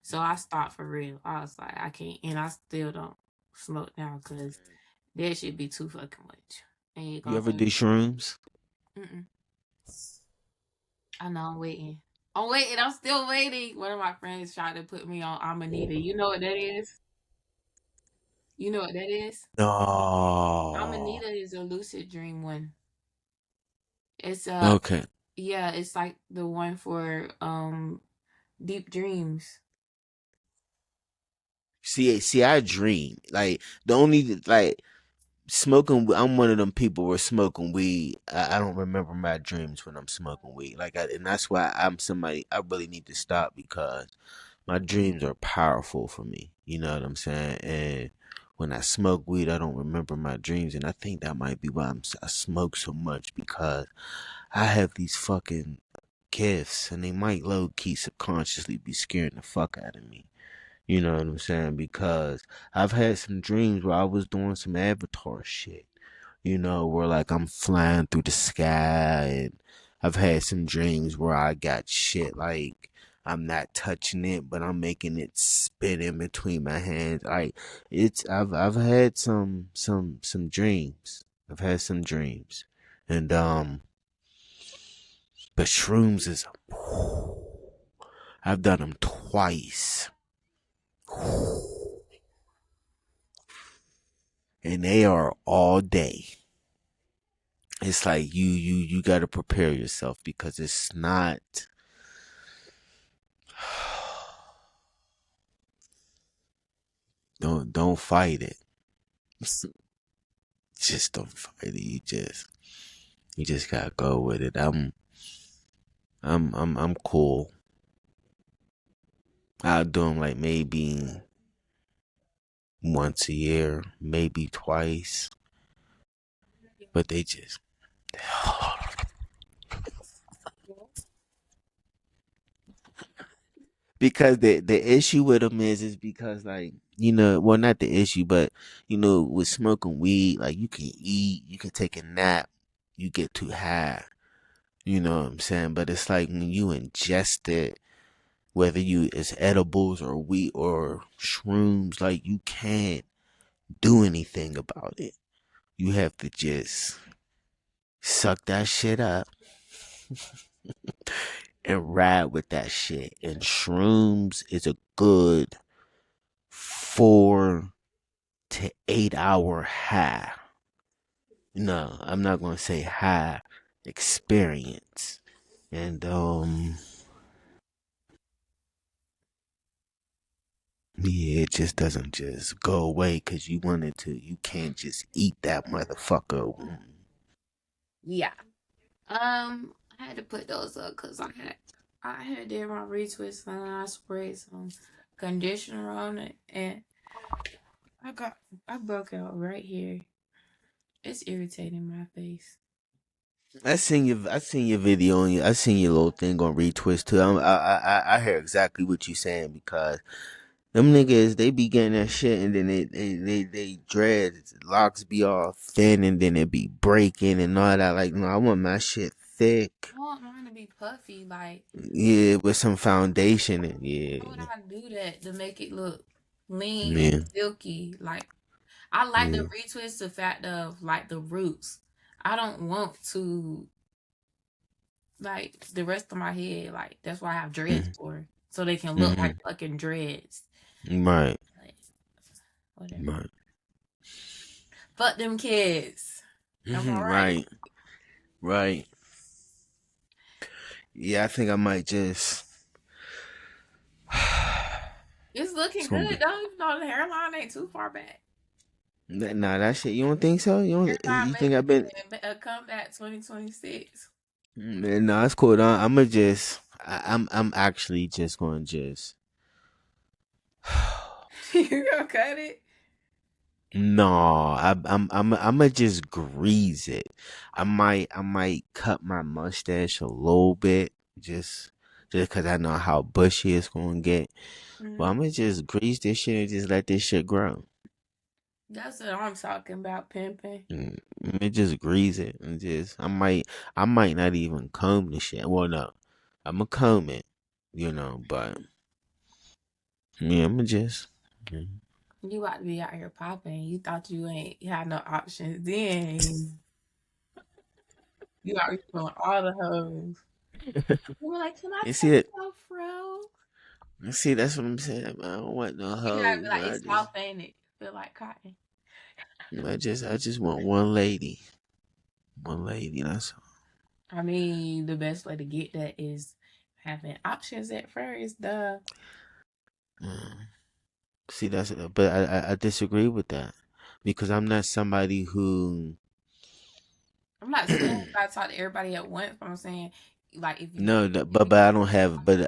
Speaker 1: So I stopped for real. I was like, I can't, and I still don't smoke now because that should be too fucking much. And you
Speaker 2: You
Speaker 1: gonna
Speaker 2: ever
Speaker 1: take.
Speaker 2: do shrooms?
Speaker 1: Mm-mm. I know I'm waiting. I'm waiting. I'm still waiting. One of my friends tried to put me on Amanita. You know what that is? You know what that is?
Speaker 2: No.
Speaker 1: Amanita is a lucid dream one. It's
Speaker 2: Okay.
Speaker 1: yeah, it's like the one for deep dreams.
Speaker 2: See, I dream. Like the only like smoking. I'm one of them people where smoking weed. I don't remember my dreams when I'm smoking weed. And that's why I'm somebody. I really need to stop because my dreams are powerful for me. You know what I'm saying? And when I smoke weed, I don't remember my dreams, and I think that might be why I smoke so much because I have these fucking gifts, and they might low key subconsciously be scaring the fuck out of me. You know what I'm saying? Because I've had some dreams where I was doing some avatar shit. Where like I'm flying through the sky, and I've had some dreams where I got shit like I'm not touching it, but I'm making it spin in between my hands. Like I've had some dreams. I've had some dreams. And but shrooms is I've done them twice. And they are all day. It's like you got to prepare yourself because it's not. Don't fight it. Just don't fight it. You just gotta go with it. I'm cool. I'll do them like maybe once a year, maybe twice, but they just because the issue with them is because like well, not the issue, but with smoking weed, like you can eat, you can take a nap, you get too high. You know what I'm saying? But it's like when you ingest it, whether you it's edibles or weed or shrooms, like you can't do anything about it. You have to just suck that shit up and ride with that shit. And shrooms is a good 4 to 8 hour high. No, I'm not gonna say high experience. And yeah, it just doesn't just go away because you wanted to. You can't just eat that motherfucker.
Speaker 1: Yeah. I had to put those up because I had did my retwist and I sprayed some conditioner on it and I got I broke out right here. It's irritating my face.
Speaker 2: I seen your video and I seen your little thing on retwist too. I hear exactly what you saying because them niggas they be getting that shit and then they dread locks be all thin and then it be breaking and all that. Like no, I want my shit thick.
Speaker 1: I want mine to be puffy, like
Speaker 2: Yeah, with some foundation and yeah,
Speaker 1: why would I do that to make it look lean and
Speaker 2: yeah,
Speaker 1: silky? Like I like the
Speaker 2: yeah.
Speaker 1: retwist the fact of like the roots. I don't want to like the rest of my head, like that's why I have dreads for. So they can look like
Speaker 2: Mm-hmm.
Speaker 1: fucking dreads.
Speaker 2: Right,
Speaker 1: Like, whatever.
Speaker 2: right,
Speaker 1: Fuck them kids. Am I right?
Speaker 2: right, right. Yeah, I think I might just.
Speaker 1: It's looking
Speaker 2: It's gonna
Speaker 1: good
Speaker 2: be.
Speaker 1: though, even though the hairline ain't too far back.
Speaker 2: Nah, that shit. You don't think so?
Speaker 1: They're not
Speaker 2: You think I've been?
Speaker 1: making a comeback 2026.
Speaker 2: Man, no, it's cool. I'ma just. I'm actually just gonna just.
Speaker 1: You gonna cut it?
Speaker 2: No, I'ma just grease it. I might cut my mustache a little bit, just cause I know how bushy it's gonna get. But
Speaker 1: Mm,
Speaker 2: I'ma just grease this shit and just let this shit grow.
Speaker 1: that's what I'm talking about, pimping.
Speaker 2: I'ma just grease it and just I might not even comb the shit. Well, no, I'ma comb it, but yeah, I'ma just.
Speaker 1: You about to be out here popping. You thought you ain't had no options then. You out here showing all the hoes. You were like, can I
Speaker 2: You
Speaker 1: touch
Speaker 2: see it?
Speaker 1: your fro?
Speaker 2: See, that's what I'm saying, man. I don't want no
Speaker 1: You gotta be
Speaker 2: hoes,
Speaker 1: like,
Speaker 2: man.
Speaker 1: it's soft, ain't it? Feel like cotton.
Speaker 2: I just want one lady. One lady, that's
Speaker 1: I mean, the best way to get that is having options at first, duh.
Speaker 2: all. See, but I disagree with that because I'm not somebody who.
Speaker 1: I'm not saying you gotta talk to everybody at once, but I'm saying, like, if you
Speaker 2: No,
Speaker 1: if you
Speaker 2: but I don't have, but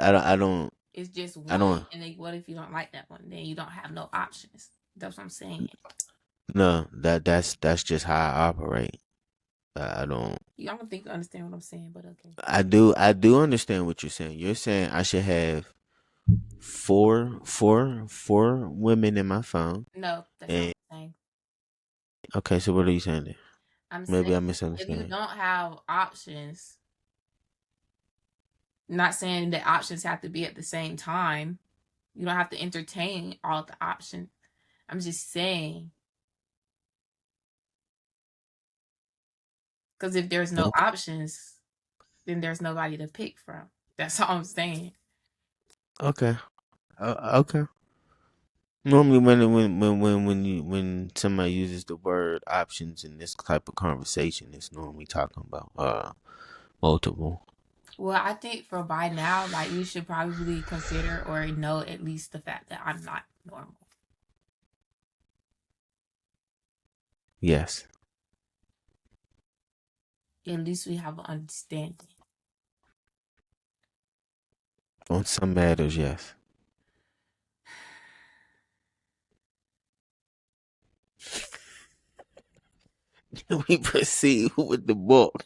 Speaker 1: it's just
Speaker 2: I
Speaker 1: one,
Speaker 2: don't.
Speaker 1: and then what if you don't like that one? Then you don't have no options. That's what I'm saying.
Speaker 2: No, that's just how I operate. I don't.
Speaker 1: You I don't think you understand what I'm saying, but okay.
Speaker 2: I do understand what you're saying. You're saying I should have four women in my phone,
Speaker 1: No, that's not
Speaker 2: and
Speaker 1: what I'm saying.
Speaker 2: okay, so what are you saying then?
Speaker 1: I'm saying
Speaker 2: Maybe I
Speaker 1: if you
Speaker 2: misunderstand.
Speaker 1: don't have options, not saying that options have to be at the same time. You don't have to entertain all the options. I'm just saying, because if there's no
Speaker 2: Okay.
Speaker 1: options, then there's nobody to pick from. That's all I'm saying.
Speaker 2: Okay. Okay. Normally, when somebody uses the word options in this type of conversation, it's normally talking about multiple.
Speaker 1: Well, I think for by now, like you should probably consider or know at least the fact that I'm not normal.
Speaker 2: Yes,
Speaker 1: At least we have an understanding.
Speaker 2: on some matters, yes. We proceed with the book.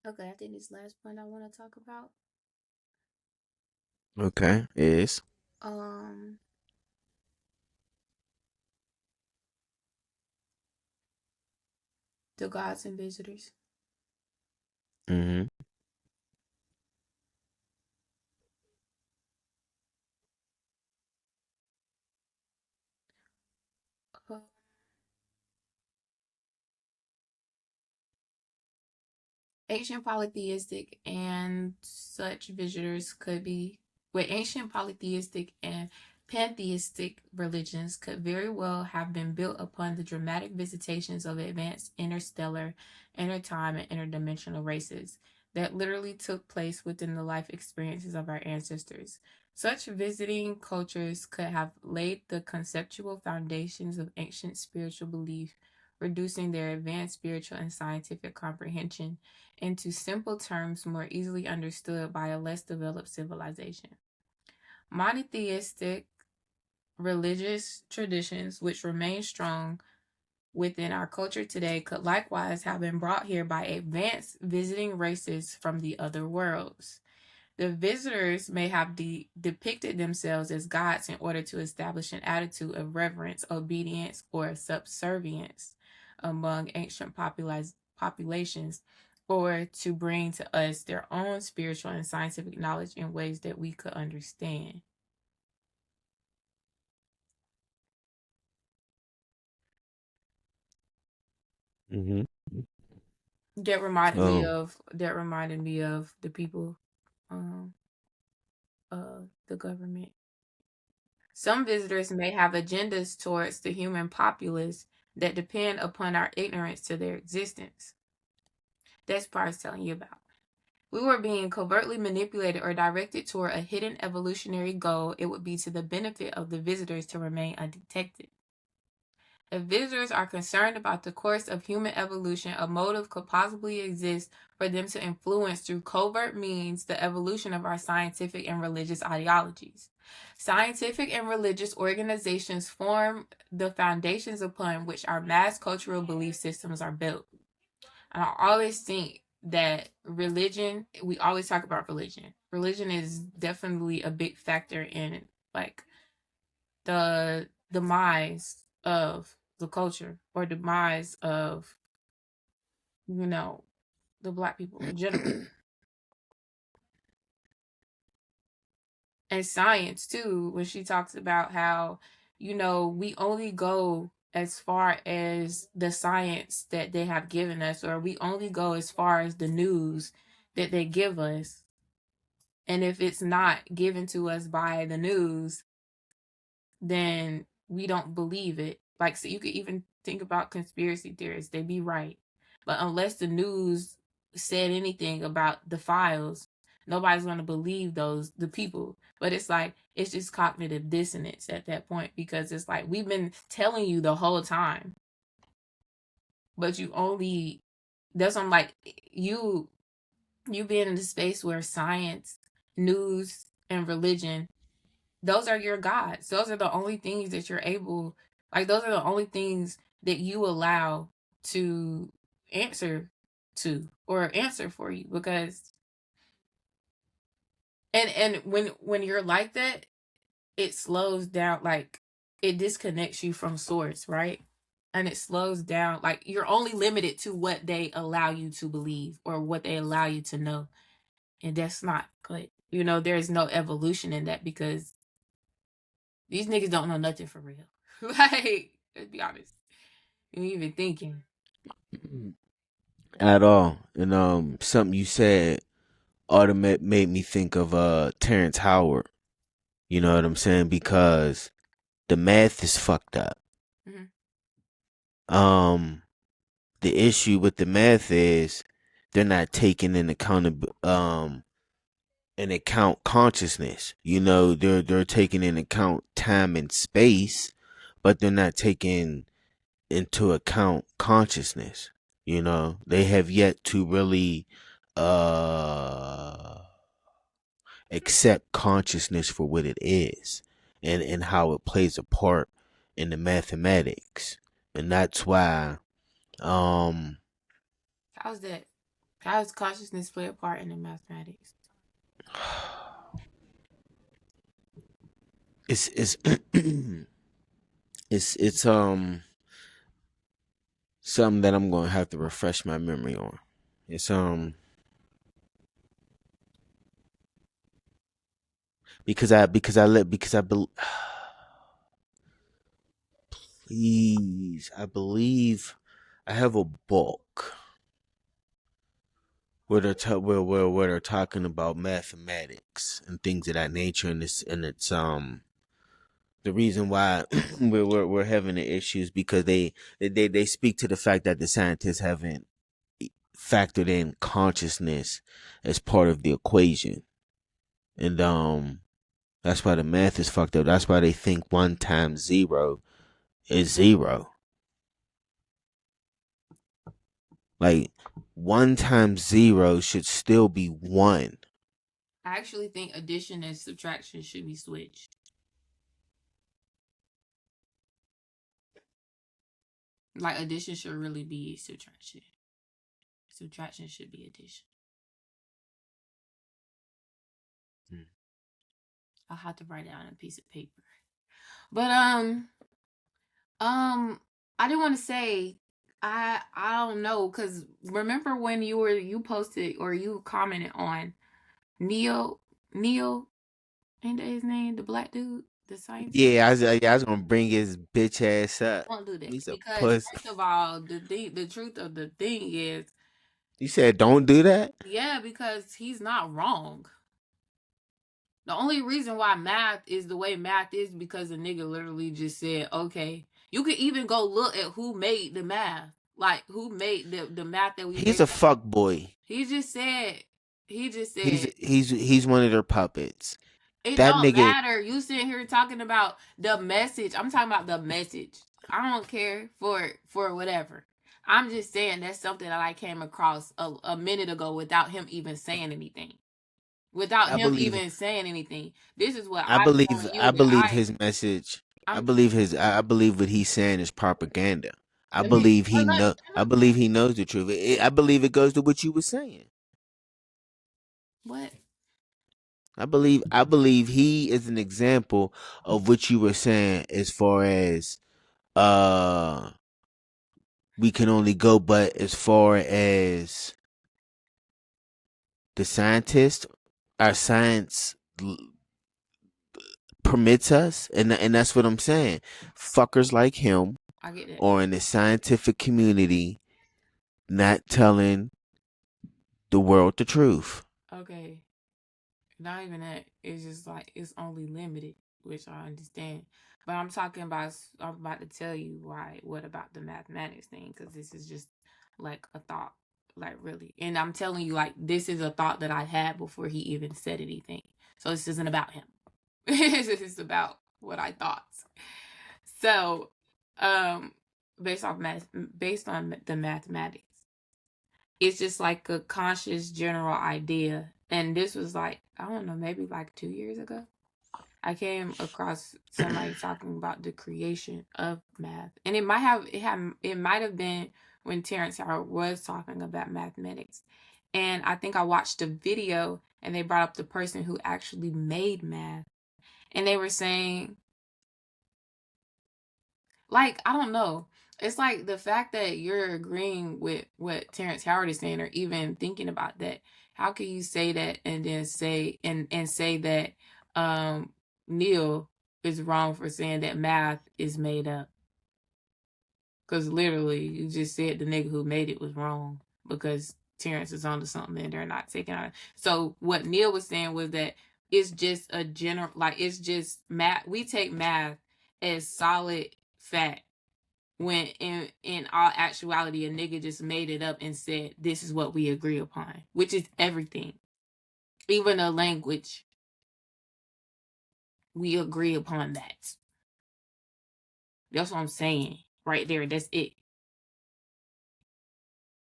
Speaker 1: Okay, I think this last point I want to talk about,
Speaker 2: Okay, is
Speaker 1: um, the gods and visitors.
Speaker 2: mm-hmm.
Speaker 1: Uh, Ancient polytheistic and such visitors could be, with ancient polytheistic and pantheistic religions could very well have been built upon the dramatic visitations of advanced interstellar, intertime, and interdimensional races that literally took place within the life experiences of our ancestors. Such visiting cultures could have laid the conceptual foundations of ancient spiritual belief, reducing their advanced spiritual and scientific comprehension into simple terms more easily understood by a less developed civilization. Monotheistic religious traditions, which remain strong within our culture today, could likewise have been brought here by advanced visiting races from the other worlds. The visitors may have depicted themselves as gods in order to establish an attitude of reverence, obedience, or subservience among ancient populations, or to bring to us their own spiritual and scientific knowledge in ways that we could understand.
Speaker 2: Mm-hmm. Um,
Speaker 1: That reminded me of the people, um, the government. Some visitors may have agendas towards the human populace that depend upon our ignorance to their existence. That's part I was telling you about. We were being covertly manipulated or directed toward a hidden evolutionary goal. It would be to the benefit of the visitors to remain undetected. If visitors are concerned about the course of human evolution, a motive could possibly exist for them to influence through covert means the evolution of our scientific and religious ideologies. Scientific and religious organizations form the foundations upon which our mass cultural belief systems are built. And I always think that religion, we always talk about religion. Religion is definitely a big factor in like the demise of the culture or demise of, you know, the black people in general. And science too, when she talks about how, we only go as far as the science that they have given us, or we only go as far as the news that they give us. And if it's not given to us by the news, then we don't believe it. Like, so you could even think about conspiracy theorists, they be right. But unless the news said anything about the files, nobody's going to believe the people. But it's like, it's just cognitive dissonance at that point, because it's like, we've been telling you the whole time, but you only, that's I'm like, you being in the space where science, news, and religion, those are your gods. Those are the only things that you're able, like, those are the only things that you allow to answer to or answer for you. Because and when you're like that, it slows down, like it disconnects you from source, right? And it slows down, like you're only limited to what they allow you to believe or what they allow you to know. And that's not good. There's no evolution in that, because these niggas don't know nothing for real. Like, let's be honest. You ain't even thinking.
Speaker 2: At all. And something you said made me think of Terrence Howard. You know what I'm saying? Because the math is fucked up.
Speaker 1: Mhm.
Speaker 2: The issue with the math is they're not taking in account consciousness. They're taking in account time and space, but they're not taking into account consciousness. They have yet to really uh accept consciousness for what it is, and how it plays a part in the mathematics. And that's why um
Speaker 1: How's that? How does consciousness play a part in the mathematics?
Speaker 2: it's it's something that I'm gonna have to refresh my memory on. It's because I please, I believe I have a book where they're talking about mathematics and things of that nature, and it's the reason why we're having the issues, because they speak to the fact that the scientists haven't factored in consciousness as part of the equation. And that's why the math is fucked up. That's why they think 1 times 0 is 0. Like, 1 times 0 should still be 1.
Speaker 1: I actually think addition and subtraction should be switched. Like, addition should really be subtraction. Subtraction should be addition.
Speaker 2: Hmm.
Speaker 1: I'll have to write it on a piece of paper. But I didn't want to say, I don't know, because remember when you posted or you commented on Neil, ain't that his name, the black dude, the scientist?
Speaker 2: Yeah, I was gonna bring his bitch ass up.
Speaker 1: Don't do that,
Speaker 2: He's a
Speaker 1: because
Speaker 2: puss.
Speaker 1: first of all, the truth of the thing is,
Speaker 2: You said don't do that?
Speaker 1: yeah, because he's not wrong. The only reason why math is the way math is because the nigga literally just said, okay. You could even go look at who made the math. Like who made the math that we
Speaker 2: He's
Speaker 1: base
Speaker 2: a
Speaker 1: on.
Speaker 2: fuck boy.
Speaker 1: He just said
Speaker 2: He's he's one of their puppets.
Speaker 1: it
Speaker 2: That
Speaker 1: don't
Speaker 2: nigga.
Speaker 1: matter. You sitting here talking about the message. I'm talking about the message. I don't care for whatever. I'm just saying that's something that I came across a minute ago without him even saying anything. Without
Speaker 2: I
Speaker 1: him
Speaker 2: believe.
Speaker 1: even saying anything. This is what
Speaker 2: I
Speaker 1: I'm
Speaker 2: believe.
Speaker 1: telling
Speaker 2: I
Speaker 1: you that
Speaker 2: believe his message. I
Speaker 1: I'm
Speaker 2: believe his. I believe what he's saying is propaganda. I
Speaker 1: let me
Speaker 2: believe he
Speaker 1: well,
Speaker 2: know. I believe he knows the truth. I believe it goes to what you were saying.
Speaker 1: what?
Speaker 2: I believe. I believe he is an example of what you were saying as far as uh we can only go but as far as the scientist, our science permits us, and that's what I'm saying. Fuckers like him
Speaker 1: I get it.
Speaker 2: or in the scientific community not telling the world the truth.
Speaker 1: Okay. Not even that. It's just like it's only limited, which I understand. But I'm talking about. I'm about to tell you why. What about the mathematics thing? Because this is just like a thought, like really. And I'm telling you, like this is a thought that I had before he even said anything. So this isn't about him. This is about what I thought. So, um, based off math, based on the mathematics, it's just like a conscious general idea. And this was like, I don't know, maybe like 2 years ago. I came across somebody talking about the creation of math. And it might have been when Terrence Howard was talking about mathematics. And I think I watched a video and they brought up the person who actually made math. And they were saying, like, I don't know. It's like the fact that you're agreeing with what Terrence Howard is saying or even thinking about that. How can you say that and then say that Neil is wrong for saying that math is made up? Because literally you just said the nigga who made it was wrong because Terrence is onto something and they're not taking on it. So what Neil was saying was that it's just a general, like it's just math. We take math as solid fact when in all actuality a nigga just made it up and said this is what we agree upon, which is everything, even a language. We agree upon that. That's what I'm saying right there. That's it.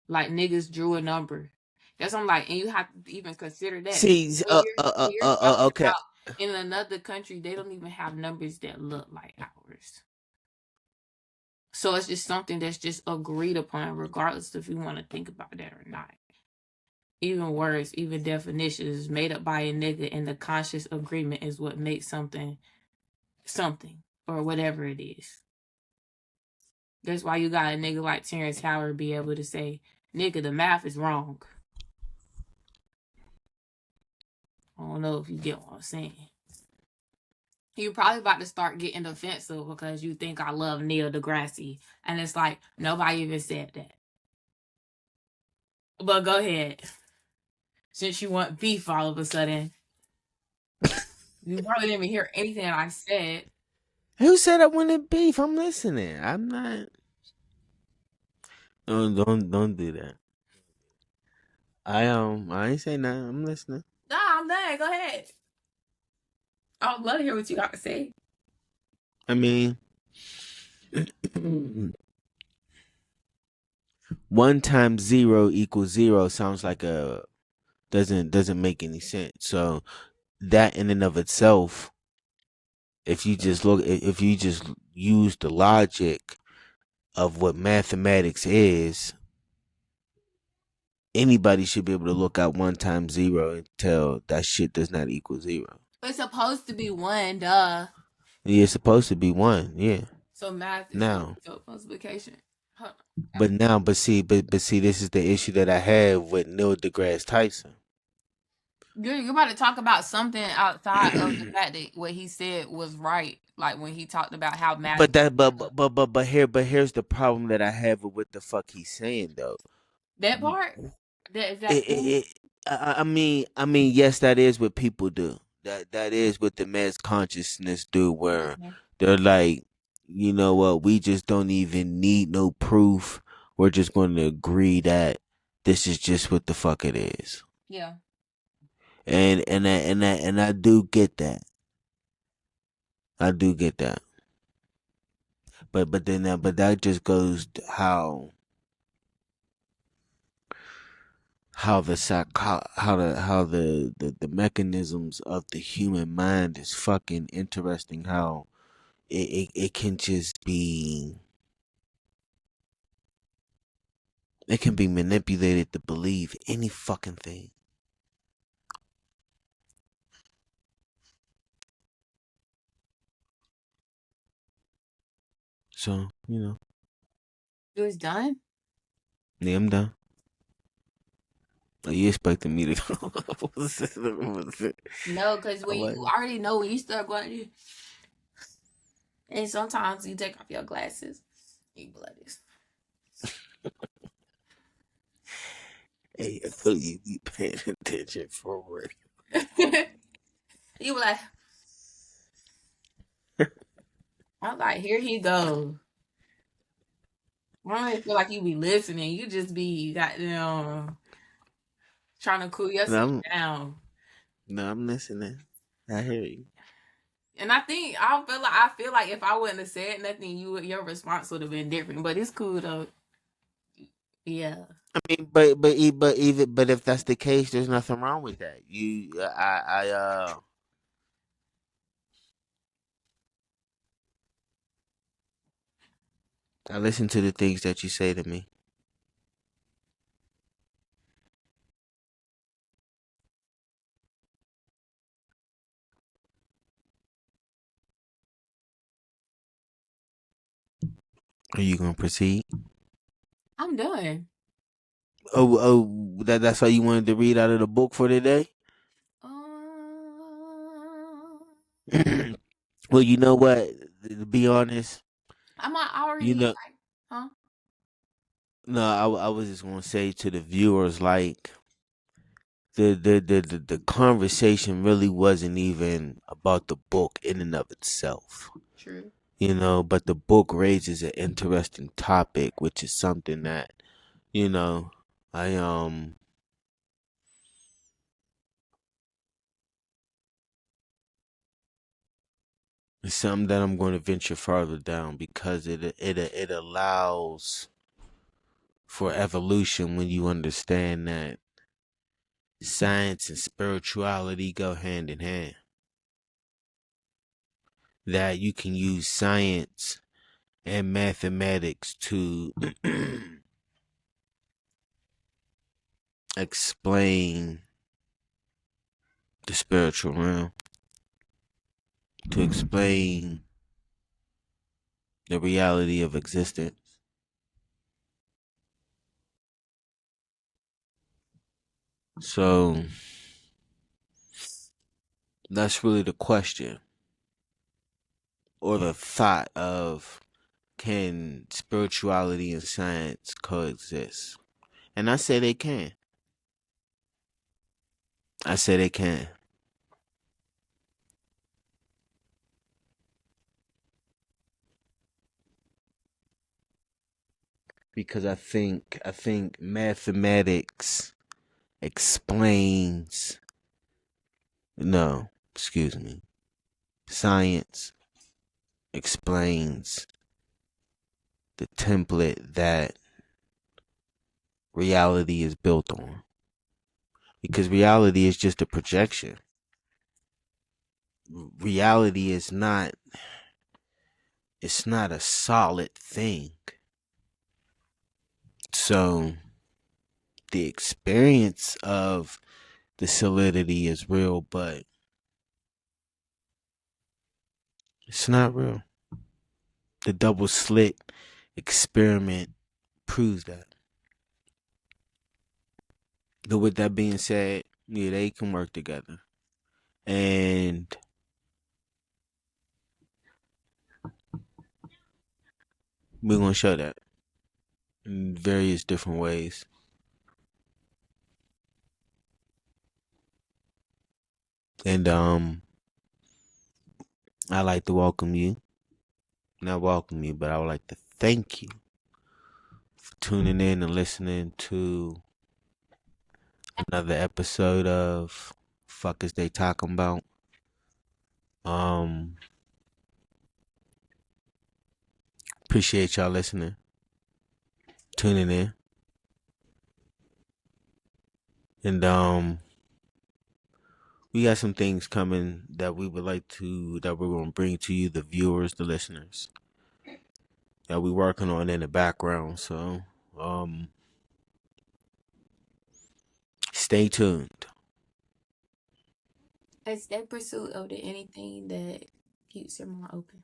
Speaker 1: Like niggas drew a number. That's what I'm like, and you have to even consider that
Speaker 2: See,
Speaker 1: when you're talking
Speaker 2: okay.
Speaker 1: about in another country, they don't even have numbers that look like ours. So it's just something that's just agreed upon, regardless if you want to think about that or not. Even words, even definitions made up by a nigga, and the conscious agreement is what makes something something or whatever it is. That's why you got a nigga like Terrence Howard be able to say, nigga, the math is wrong. I don't know if you get what I'm saying. You're probably about to start getting defensive because you think I love Neil deGrasse. And it's like, nobody even said that. But go ahead. Since you want beef all of a sudden, you probably didn't even hear anything I said.
Speaker 2: Who said I wanted beef? I'm listening. I'm not. Don't do that. I ain't say nothing. I'm listening.
Speaker 1: Nah, I'm done. Go ahead. I would love to hear what you got to say.
Speaker 2: I mean, 1 times 0 equals 0 sounds like a doesn't make any sense. So that in and of itself, if you just use the logic of what mathematics is, anybody should be able to look at 1 times 0 and tell that shit does not equal 0.
Speaker 1: It's supposed to be one, duh.
Speaker 2: Yeah, it's supposed to be 1. Yeah.
Speaker 1: So math is
Speaker 2: Now,
Speaker 1: multiplication. Huh.
Speaker 2: but see, this is the issue that I have with Neil deGrasse Tyson.
Speaker 1: You're about to talk about something outside of the fact that what he said was right. Like when he talked about how math.
Speaker 2: But here's the problem that I have with what the fuck he's saying though.
Speaker 1: That part? That
Speaker 2: It,
Speaker 1: thing?
Speaker 2: I mean, yes, that is what people do. that is what the mass consciousness do, where
Speaker 1: Mhm.
Speaker 2: they're like, you know what, we just don't even need no proof. We're just going to agree that this is just what the fuck it is.
Speaker 1: Yeah.
Speaker 2: And I do get that. I do get that. But that just goes to how the the mechanisms of the human mind is fucking interesting. How it can just be, it can be manipulated to believe any fucking thing. So, you know,
Speaker 1: It was done?
Speaker 2: yeah, I'm done. Are you expecting me to what was it? What was it?
Speaker 1: No, because
Speaker 2: I
Speaker 1: when you
Speaker 2: wasn't.
Speaker 1: already know when you start going, and sometimes you take off your glasses, you bloody.
Speaker 2: Hey, I thought you be paying attention for real.
Speaker 1: You be like, I'm like, here he go. I don't even feel like you be listening. You just be goddamn trying to cool
Speaker 2: No,
Speaker 1: yourself down.
Speaker 2: no, I'm listening. I hear you.
Speaker 1: And I feel like if I wouldn't have said nothing, your response would have been different. But it's cool though. Yeah.
Speaker 2: I mean, but if that's the case, there's nothing wrong with that. I listen to the things that you say to me. Are you gonna proceed?
Speaker 1: I'm done.
Speaker 2: That's all you wanted to read out of the book for today.
Speaker 1: Um,
Speaker 2: Well, you know what? To be honest,
Speaker 1: I
Speaker 2: you
Speaker 1: already
Speaker 2: know,
Speaker 1: like, huh?
Speaker 2: no, I was just gonna say to the viewers, like the conversation really wasn't even about the book in and of itself,
Speaker 1: True.
Speaker 2: you know. But the book raises an interesting topic, which is something that, you know, I it's something that I'm going to venture farther down because it allows for evolution when you understand that science and spirituality go hand in hand. That you can use science and mathematics to explain the spiritual realm, to explain the reality of existence. So that's really the question or the thought of, can spirituality and science coexist? And I say they can. I say they can. Because I think mathematics explains, no, excuse me. Science explains the template that reality is built on. Because reality is just a projection. Reality is not, it's not a solid thing. So the experience of the solidity is real, but it's not real. The double slit experiment proves that. But with that being said, yeah, they can work together. And we're going to show that in various different ways. And I'd like to welcome you. Not welcome you, but I would like to thank you for tuning in and listening to another episode of Fuck Is They Talking About. Um, Appreciate y'all listening, tuning in, and we got some things coming that we would like to that we're gonna bring to you, the viewers, the listeners, that we're working on in the background. So, stay tuned
Speaker 1: Is that pursuit of anything that keeps your mind open?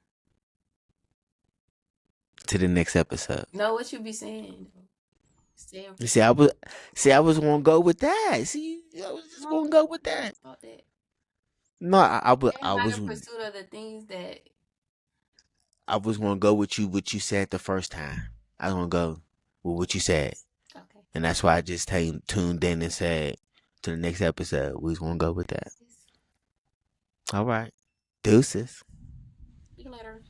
Speaker 2: to the next episode.
Speaker 1: Know what you be saying though. Stay in
Speaker 2: See,
Speaker 1: pursuit.
Speaker 2: I was gonna go with that. See, I was just gonna go with that.
Speaker 1: About that.
Speaker 2: No,
Speaker 1: Stay by the pursuit of the things that.
Speaker 2: I was gonna go with you. What you said the first time. I was gonna go with what you said,
Speaker 1: Okay.
Speaker 2: and that's why I just tuned in and said to the next episode we was gonna go with that. All right, deuces.
Speaker 1: See you later.